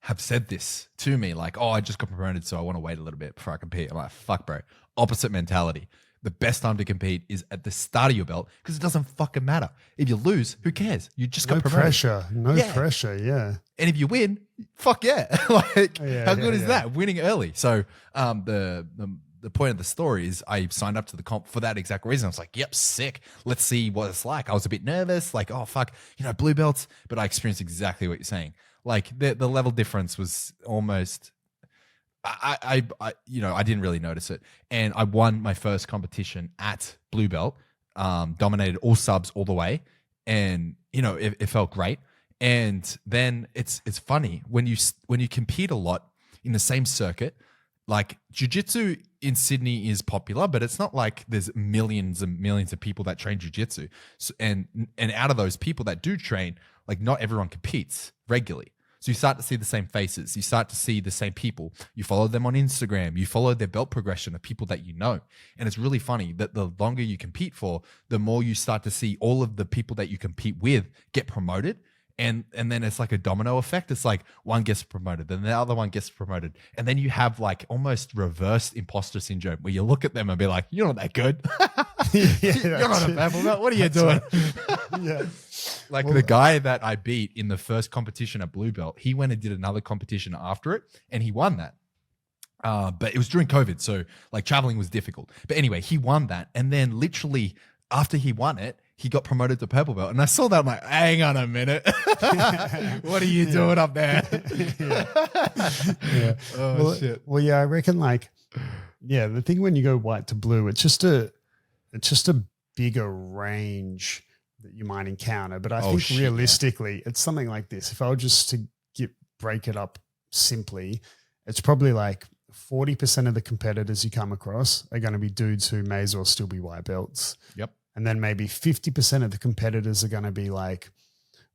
have said this to me, I just got promoted, so I want to wait a little bit before I compete. I'm like, fuck, bro. Opposite mentality. The best time to compete is at the start of your belt because it doesn't fucking matter. If you lose, who cares? You just got promoted. No pressure, yeah. And if you win, fuck yeah. How good is that? Winning early. So the point of the story is I signed up to the comp for that exact reason. I was like, yep, sick. Let's see what it's like. I was a bit nervous, oh, fuck, blue belts. But I experienced exactly what you're saying. The level difference was almost, I didn't really notice it. And I won my first competition at blue belt, dominated all subs all the way. And, it felt great. And then it's funny when you compete a lot in the same circuit. Jiu-jitsu in Sydney is popular, but it's not like there's millions and millions of people that train jiu-jitsu. So, and out of those people that do train, not everyone competes regularly. So you start to see the same faces. You start to see the same people. You follow them on Instagram. You follow their belt progression of people that you know. And it's really funny that the longer you compete for, the more you start to see all of the people that you compete with get promoted. And then it's like a domino effect. It's like one gets promoted, then the other one gets promoted. And then you have almost reversed imposter syndrome where you look at them and be like, you're not that good. You're not a purple belt. What are you doing? Yeah. The guy that I beat in the first competition at blue belt, he went and did another competition after it and he won that. But it was during COVID. So traveling was difficult. But anyway, he won that. And then literally after he won it, he got promoted to purple belt. And I saw that. I'm like, hang on a minute. What are you doing up there? Yeah. Oh, shit. Well, yeah, I reckon the thing when you go white to blue, it's just a bigger range that you might encounter. But I think realistically, it's something like this. If I were just to break it up simply, it's probably 40% of the competitors you come across are going to be dudes who may as well still be white belts. Yep. And then maybe 50% of the competitors are going to be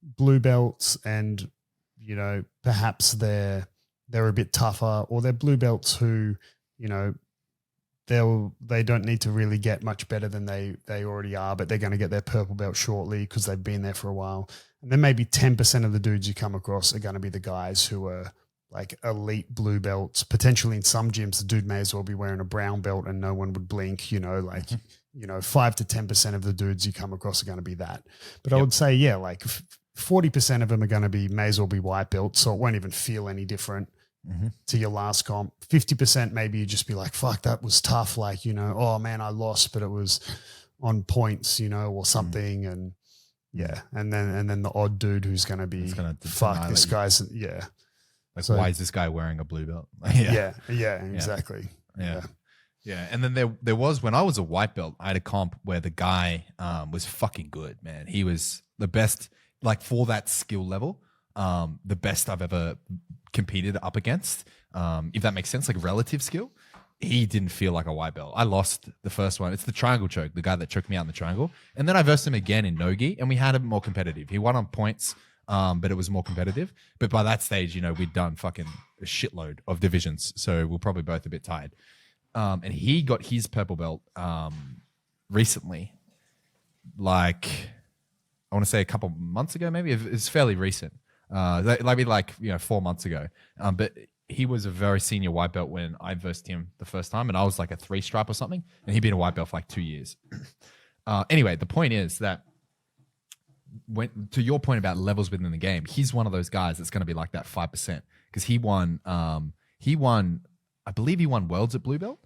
blue belts and, perhaps they're a bit tougher, or they're blue belts who, they don't need to really get much better than they already are, but they're going to get their purple belt shortly because they've been there for a while. And then maybe 10% of the dudes you come across are going to be the guys who are elite blue belts. Potentially in some gyms, the dude may as well be wearing a brown belt and no one would blink, 5 to 10% of the dudes you come across are going to be that. But I Yep. would say, yeah, like 40% of them are going to be, may as well be white belt. So it won't even feel any different to your last comp. 50% maybe you just be like, fuck, that was tough. Like, oh man, I lost, but it was on points, or something. And yeah. And then the odd dude who's going to be, fuck, this guy's, yeah. Like, so, why is this guy wearing a blue belt? yeah, exactly. Yeah. And then there was, when I was a white belt, I had a comp where the guy was fucking good, man. He was the best, like for that skill level, the best I've ever competed up against. If that makes sense, like relative skill. He didn't feel like a white belt. I lost the first one. It's the triangle choke, the guy that choked me out in the triangle. And then I versed him again in no-gi, and we had it more competitive. He won on points, but it was more competitive. But by that stage, we'd done fucking a shitload of divisions. So we're probably both a bit tired. And he got his purple belt recently. Like, I want to say a couple months ago, maybe. It's fairly recent. Maybe 4 months ago. But he was a very senior white belt when I versed him the first time, and I was like a 3-stripe or something, and he'd been a white belt for like 2 years. Anyway, the point is that to your point about levels within the game, he's one of those guys that's going to be like that 5% because he won, I believe he won worlds at blue belt,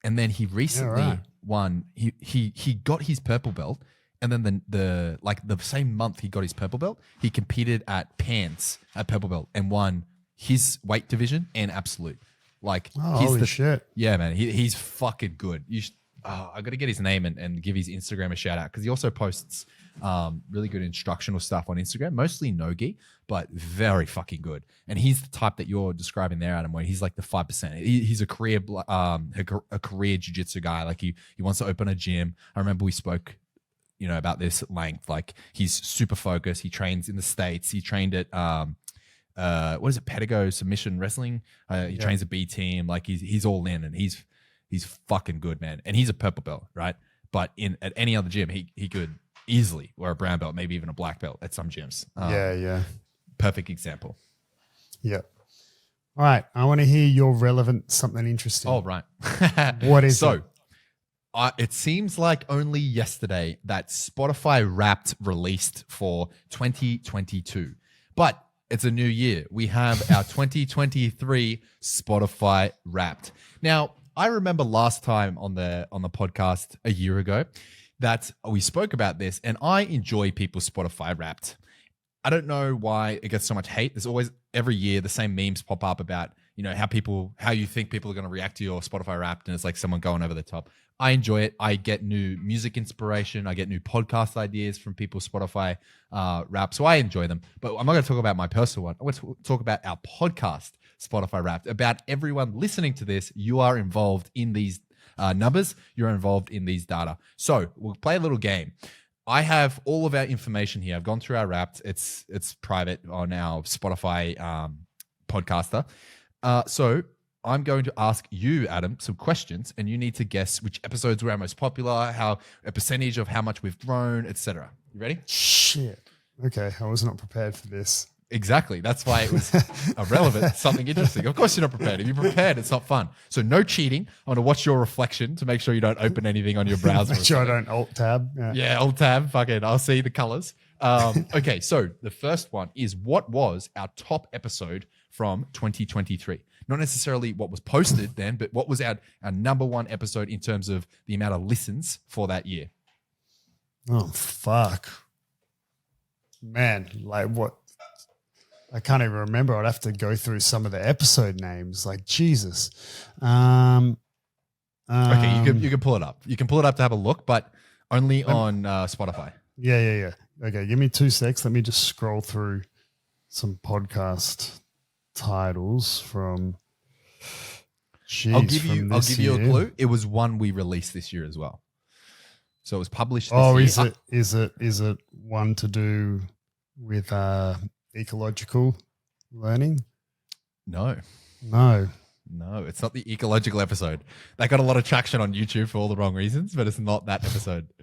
and then he recently won. He got his purple belt, and then the same month he got his purple belt, he competed at Pans at purple belt and won his weight division and absolute. Like, holy shit. Yeah, man. He's fucking good. I got to get his name and give his Instagram a shout out because he also posts really good instructional stuff on Instagram, mostly no-gi, but very fucking good. And he's the type that you're describing there, Adam, where he's like the 5%. He's a career jiu-jitsu guy. Like he wants to open a gym. I remember we spoke about this at length. Like, he's super focused. He trains in the States. He trained at what is it, Pedigo Submission Wrestling. He trains a B team. Like, he's all in, and he's fucking good, man. And he's a purple belt, right? But at any other gym, he could easily wear a brown belt, maybe even a black belt at some gyms. Perfect example. Yeah. All right, I want to hear your relevant something interesting. Oh, right. What is it? It seems like only yesterday that Spotify Wrapped released for 2022, but it's a new year. We have our 2023 Spotify Wrapped. Now, I remember last time on the podcast a year ago that we spoke about this, and I enjoy people's Spotify Wrapped. I don't know why it gets so much hate. There's always, every year, the same memes pop up about, how you think people are going to react to your Spotify Wrapped, and it's like someone going over the top. I enjoy it. I get new music inspiration. I get new podcast ideas from people's Spotify Wrapped. So I enjoy them. But I'm not going to talk about my personal one. I'm going to talk about our podcast Spotify Wrapped. About everyone listening to this, you are involved in these numbers. You're involved in these data. So we'll play a little game. I have all of our information here. I've gone through our Wrapped. It's private on our Spotify podcaster. So I'm going to ask you, Adam, some questions, and you need to guess which episodes were our most popular, a percentage of how much we've grown, etc. You ready? Shit. Okay, I was not prepared for this. Exactly. That's why it was irrelevant, something interesting. Of course you're not prepared. If you're prepared, it's not fun. So no cheating. I want to watch your reflection to make sure you don't open anything on your browser. Make sure I don't alt-tab. Yeah, alt-tab. Fuck it. I'll see the colors. Okay, so the first one is, what was our top episode from 2023? Not necessarily what was posted then, but what was our number one episode in terms of the amount of listens for that year? Oh, fuck. Man, like what? I can't even remember. I'd have to go through some of the episode names. Like, Jesus. Okay, you can pull it up. You can pull it up to have a look, but only on Spotify. Yeah. Okay, give me 2 secs. Let me just scroll through some podcast titles from. I'll give you a clue. It was one we released this year as well. So it was published this year. Is it one to do with ecological learning? No, it's not the ecological episode. That got a lot of traction on YouTube for all the wrong reasons, but it's not that episode.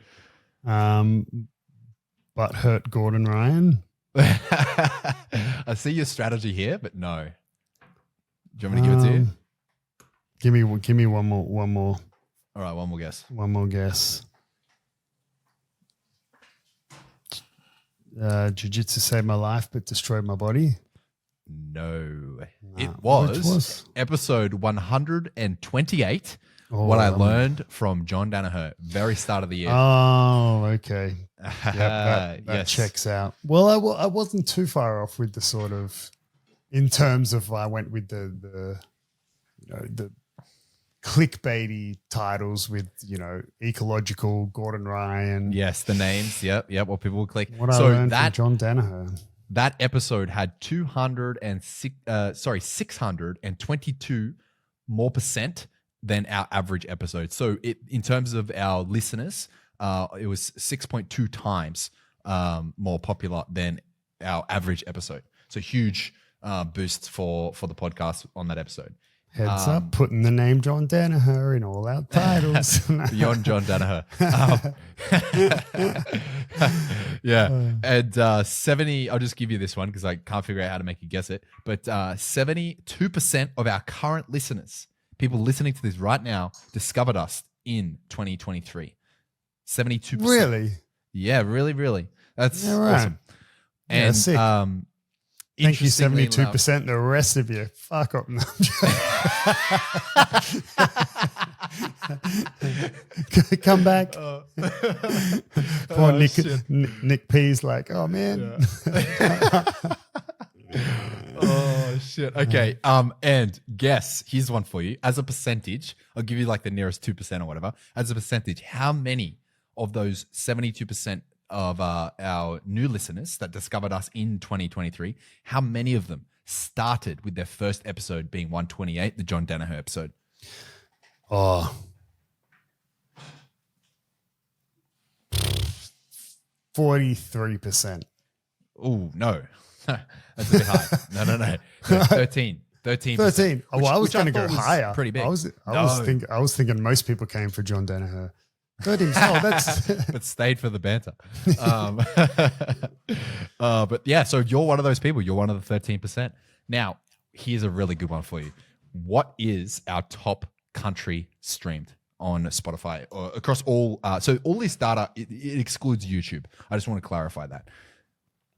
But hurt Gordon Ryan. I see your strategy here, but no. Do you want me to give it to you? Give me one more. All right, one more guess. One more guess. Jiujitsu saved my life but destroyed my body? No. It was episode 128. Oh, what I learned from John Danaher, very start of the year. Oh, okay. Yep, that checks out. Well, I wasn't too far off with the sort of, in terms of, I went with the clickbaity titles with, ecological, Gordon Ryan. Yes, the names. Yep. What people will click. What I learned from John Danaher. That episode had 622 more percent than our average episode. So in terms of our listeners, it was 6.2 times more popular than our average episode. So huge boosts for the podcast on that episode. Heads up, putting the name John Danaher in all our titles. Beyond John Danaher. Yeah. And 70, I'll just give you this one because I can't figure out how to make you guess it. But 72% of our current listeners, people listening to this right now, discovered us in 2023. 72%. Really? Yeah, really. That's awesome. And sick. Thank you, 72%. The rest of you, fuck up. Come back. Poor Nick P's like, oh man. Yeah. Oh shit. Okay. And guess, here's one for you. As a percentage, I'll give you like the nearest 2% or whatever. As a percentage, how many of those 72% of our new listeners that discovered us in 2023, how many of them started with their first episode being 128, the John Danaher episode? Oh, 43%. Oh, no. That's a bit high. No. 13. 13%. Oh, well, I was going to go higher. Pretty big. I was thinking most people came for John Danaher. 13. Oh, that's but stayed for the banter. But yeah, so you're one of those people. You're one of the 13%. Now, here's a really good one for you. What is our top country streamed on Spotify or across all? So all this data, it excludes YouTube. I just want to clarify that.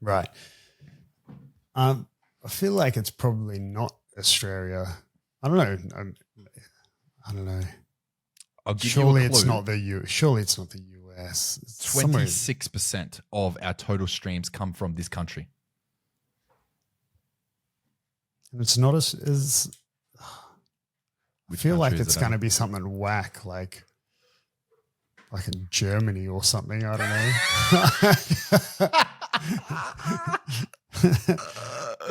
Right. I feel like it's probably not Australia. I don't know. Surely it's not the US. 26% of our total streams come from this country. And it's not as I feel like it's going to be something whack, like in Germany or something. I don't know.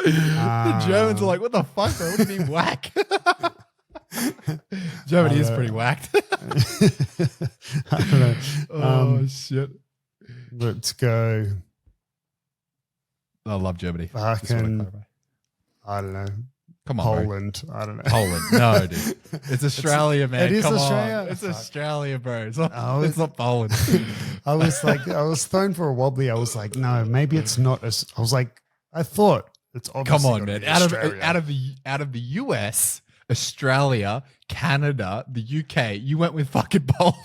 The Germans are like, what the fuck, bro? What do you mean whack? Germany is pretty whacked. I don't know. Oh, shit. Let's go. I love Germany. I don't know. Come on, Poland. Bro. I don't know. Poland. No, dude. It's Australia, man. It is Come Australia. on. It's Australia, bro. It's not Poland. I was thrown for a wobbly. I was like, no, maybe it's not. I was like, I thought it's obviously. Come on, man. Out of the US, Australia, Canada, the UK, you went with fucking Poland.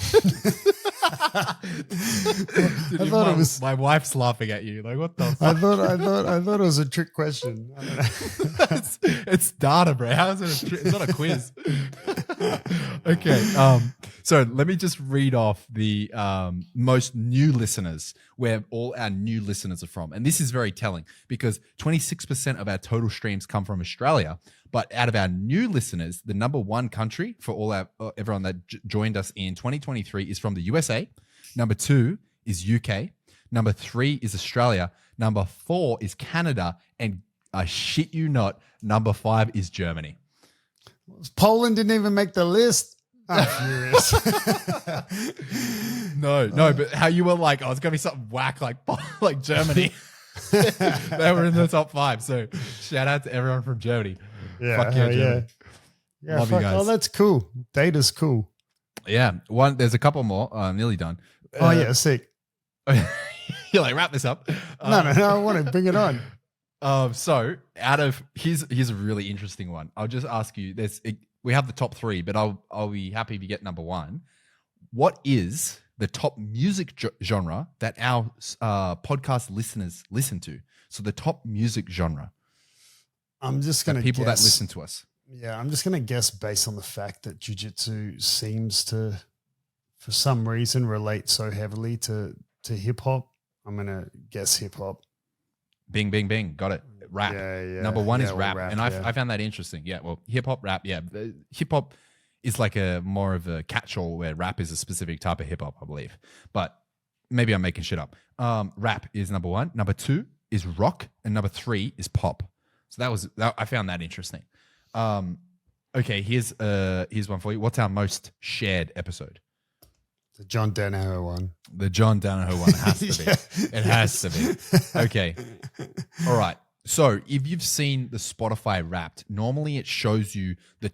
I thought it was. My wife's laughing at you. Like, what the fuck? I thought it was a trick question. I don't know. it's data, bro. How is it? It's not a quiz. Okay. So let me just read off the most new listeners, where all our new listeners are from, and this is very telling because 26% of our total streams come from Australia. But out of our new listeners, the number one country for all our everyone that joined us in 2023 is from the USA. Number 2 is UK. Number 3 is Australia. Number 4 is Canada. And I shit you not, number 5 is Germany. Poland didn't even make the list. I'm furious. No, but how you were like, oh, it's going to be something whack like Germany. They were in the top 5. So shout out to everyone from Germany. Yeah, fuck yeah, Germany. Yeah, love you guys. Oh, that's cool. Data's cool. Yeah, there's a couple more. I'm nearly done. Oh yeah, sick. You're like, wrap this up. No, I want to bring it on. So here's a really interesting one. I'll just ask you. We have the top 3, but I'll be happy if you get number 1. What is the top music genre that our podcast listeners listen to. So the top music genre. I'm just going to people guess, that listen to us. Yeah, I'm just going to guess based on the fact that jiu-jitsu seems to, for some reason, relate so heavily to hip hop. I'm going to guess hip hop. Bing, bing, bing. Got it. Rap. Yeah. Number one is rap. rap. And I found that interesting. Yeah, well, hip hop, rap. Yeah, hip hop is like a more of a catch-all where rap is a specific type of hip hop, I believe. But maybe I'm making shit up. Rap is number one. Number two is rock. And number three is pop. So I found that interesting. Okay, here's one for you. What's our most shared episode? The John Danaher one. The John Danaher one. It has to be. It has to be. Okay. All right. So if you've seen the Spotify Wrapped, normally it shows you the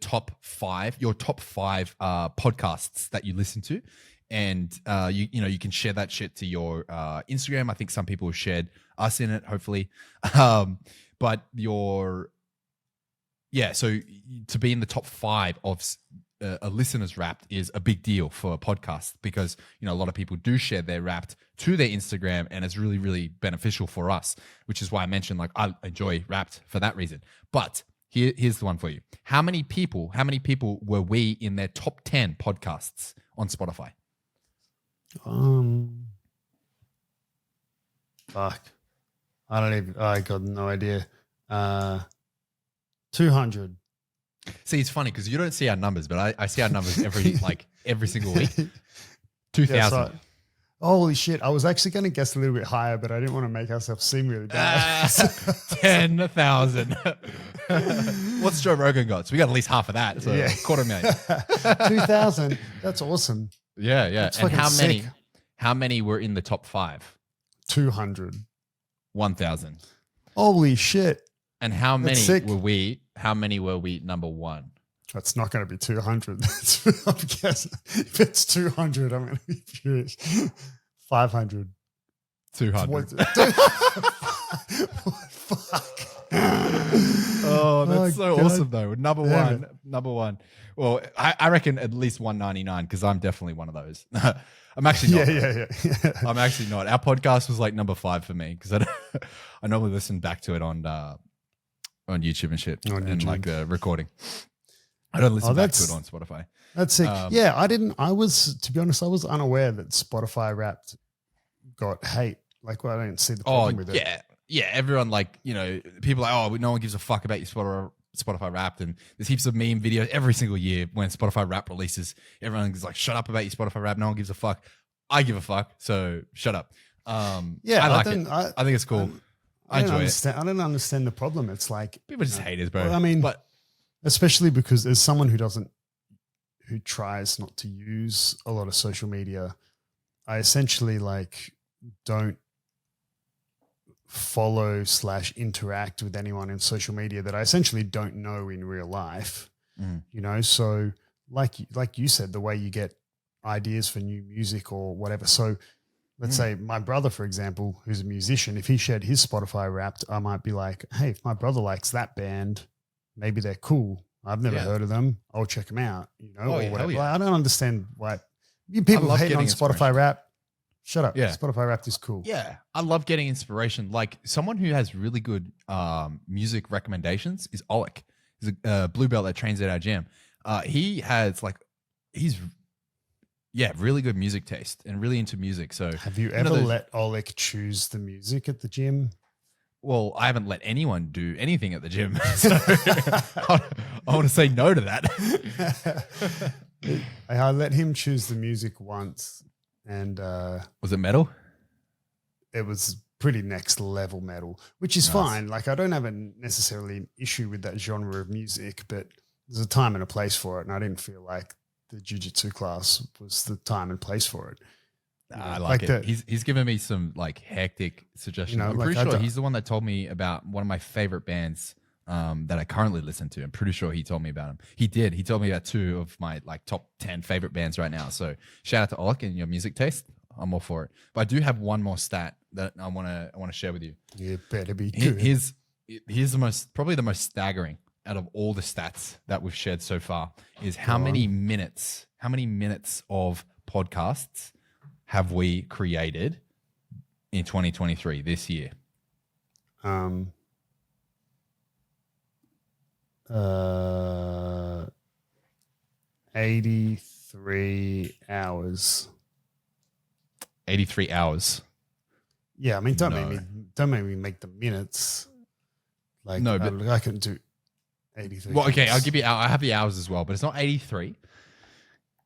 your top five podcasts that you listen to. And you can share that shit to your Instagram. I think some people have shared us in it, hopefully. So to be in the top five of a listener's Wrapped is a big deal for a podcast because, a lot of people do share their Wrapped to their Instagram and it's really, really beneficial for us, which is why I mentioned I enjoy Wrapped for that reason. But here's the one for you. How many people were we in their top 10 podcasts on Spotify? Fuck. I got no idea. 200. See, it's funny because you don't see our numbers, but I see our numbers every single week. 2,000. Yes, holy shit. I was actually going to guess a little bit higher, but I didn't want to make ourselves seem really bad. 10,000. What's Joe Rogan got? So we got at least half of that. So yeah. 250,000. 2,000. That's awesome. Yeah. That's and sick. how many were in the top five? 200. 1,000. Holy shit. And how many were we? How many were we number one? That's not going to be 200. I'm guessing. If it's 200, I'm going to be furious. 500. 200. Fuck. Oh, that's so awesome though. Number one. Well, I reckon at least 199 because I'm definitely one of those. I'm actually not. Yeah. I'm actually not. Our podcast was number 5 for me because I normally listen back to it on YouTube and shit and recording. I don't listen back to it on Spotify. That's sick. To be honest, I was unaware that Spotify Wrapped got hate. I didn't see the problem with it. Yeah. Everyone people are no one gives a fuck about your Spotify Wrapped, and there's heaps of meme videos every single year when Spotify Wrapped releases. Everyone's like, shut up about your Spotify Wrapped. No one gives a fuck. I give a fuck. So shut up. I like it. I think it's cool. I enjoy it. I don't understand the problem. It's like people just hate it, bro. Well, I mean, but especially because as someone who tries not to use a lot of social media, I essentially don't follow / interact with anyone in social media that I essentially don't know in real life. So like you said, the way you get ideas for new music or whatever. So let's say my brother, for example, who's a musician, if he shared his Spotify Wrapped, I might be like, hey, if my brother likes that band, maybe they're cool. I've never heard of them. I'll check them out, or whatever. Yeah. I don't understand why people hate on Spotify Wrapped. Shut up. Yeah. Spotify Wrapped is cool. Yeah. I love getting inspiration. Like someone who has really good music recommendations is Oleg. He's a blue belt that trains at our gym. He has really good music taste and really into music. So have you ever let Oleg choose the music at the gym? Well, I haven't let anyone do anything at the gym. So I want to say no to that. I let him choose the music once. And was it metal? It was pretty next level metal, which is fine. I don't have necessarily an issue with that genre of music, but there's a time and a place for it. And I didn't feel like the jiu-jitsu class was the time and place for it. I like it. He's given me some hectic suggestions. I'm pretty sure he's the one that told me about one of my favorite bands that I currently listen to. I'm pretty sure he told me about him. He did. He told me about 2 of my top 10 favorite bands right now. So shout out to Oleg and your music taste. I'm all for it. But I do have one more stat that I want to share with you. You better be good. Here's probably the most staggering out of all the stats that we've shared so far is how many minutes of podcasts have we created in 2023 this year? 83 hours. 83 hours. Yeah, I mean, don't make me make the minutes. Like, no, but I can do 83. Well, okay, I'll give you. I have the hours as well, but it's not 83.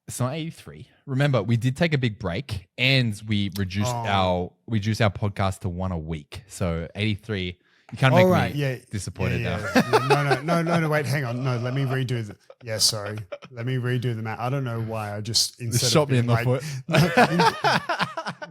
It's not 83. Remember, we did take a big break, and we reduced our podcast to one a week. So 83. You kind of make me disappointed now. No, wait, hang on. No, let me redo the. Yeah, sorry. Let me redo the math. I don't know why. I just instead shot me in the foot.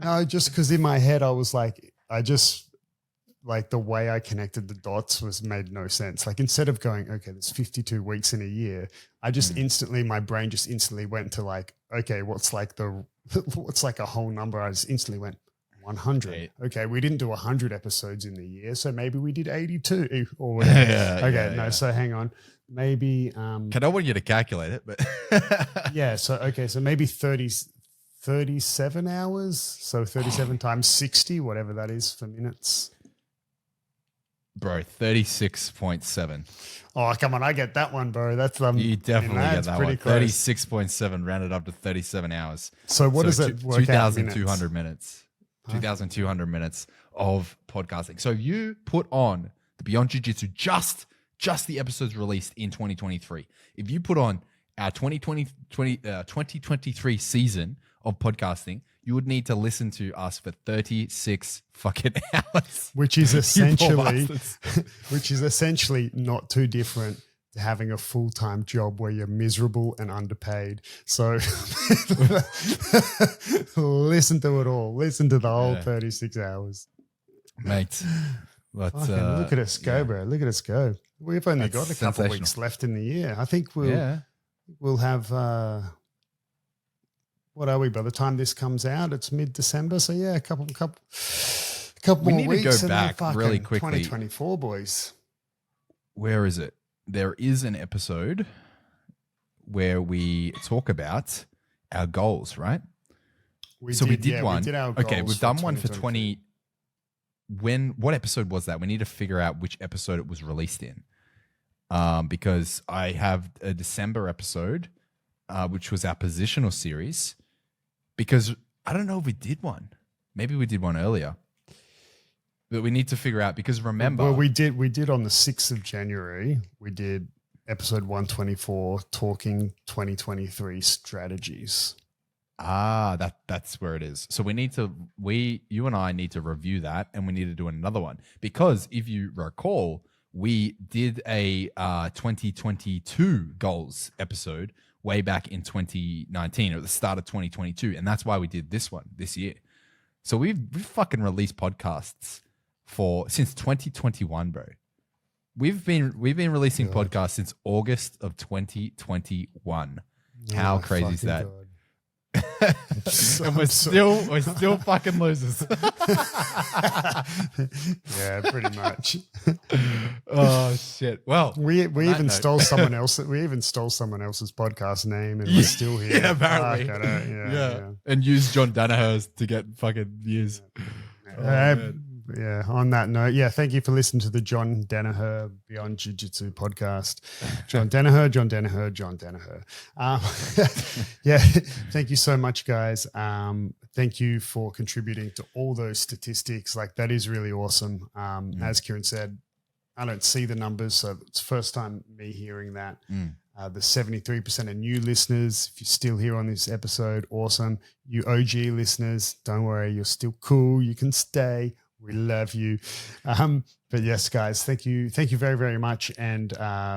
No, just because in my head I was like, the way I connected the dots made no sense. Like instead of going, okay, there's 52 weeks in a year, I just my brain just instantly went to like, okay, what's like a whole number? I just instantly went 100. Okay, we didn't do 100 episodes in the year, so maybe we did 82 or whatever. So hang on. Maybe I don't want you to calculate it, but so maybe 37 hours. So 37 times 60, whatever that is for minutes. Bro, 36.7. Oh, come on, I get that one, bro. That's you definitely get that one. Close. 36.7 rounded up to 37 hours. So what does it work 2,200 minutes. 2,200 minutes of podcasting. So you put on the Beyond Jiu-Jitsu just the episodes released in 2023. If you put on our 2023 season of podcasting, you would need to listen to us for 36 fucking hours. Which is essentially not too different to having a full-time job where you're miserable and underpaid. So listen to it all. Listen to the whole 36 hours. Mate. But, look at us go, bro. Look at us go. We've only got a couple of weeks left in the year. I think we'll have what are we by the time this comes out? It's mid-December. So yeah, a couple more we weeks. Need to go back really quickly. 2024, boys. Where is it? There is an episode where we talk about our goals, right? We did one. We did our goals we've done one for 20. What episode was that? We need to figure out which episode it was released in. Because I have a December episode, which was our positional series. Because I don't know if we did one. Maybe we did one earlier. But we need to figure out, because remember. Well, we did on the 6th of January. We did episode 124, talking 2023 strategies. That's where it is. So you and I need to review that, and we need to do another one, because if you recall, we did a 2022 goals episode way back in 2019 or at the start of 2022, and that's why we did this one this year. So we've fucking released podcasts since 2021, bro. We've been releasing podcasts since August of 2021. How crazy is that? God. And we're still fucking losers. Yeah, pretty much. Oh shit! Well, we even stole someone else. We even stole someone else's podcast name, and we're still here. Yeah, apparently. Yeah. And used John Danaher's to get fucking views. Yeah. On that note, thank you for listening to the John Danaher Beyond Jiu-Jitsu podcast. John Danaher. Thank you so much, guys. Thank you for contributing to all those statistics. Like, that is really awesome. As Kieren said, I don't see the numbers, so it's the first time me hearing that. The 73% of new listeners, if you're still here on this episode, awesome. You OG listeners, don't worry, you're still cool. You can stay. We love you. But yes, guys, thank you very, very much. And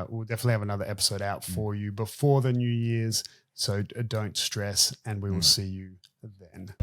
we'll definitely have another episode out for you before the New Year's. So don't stress, and we will see you then.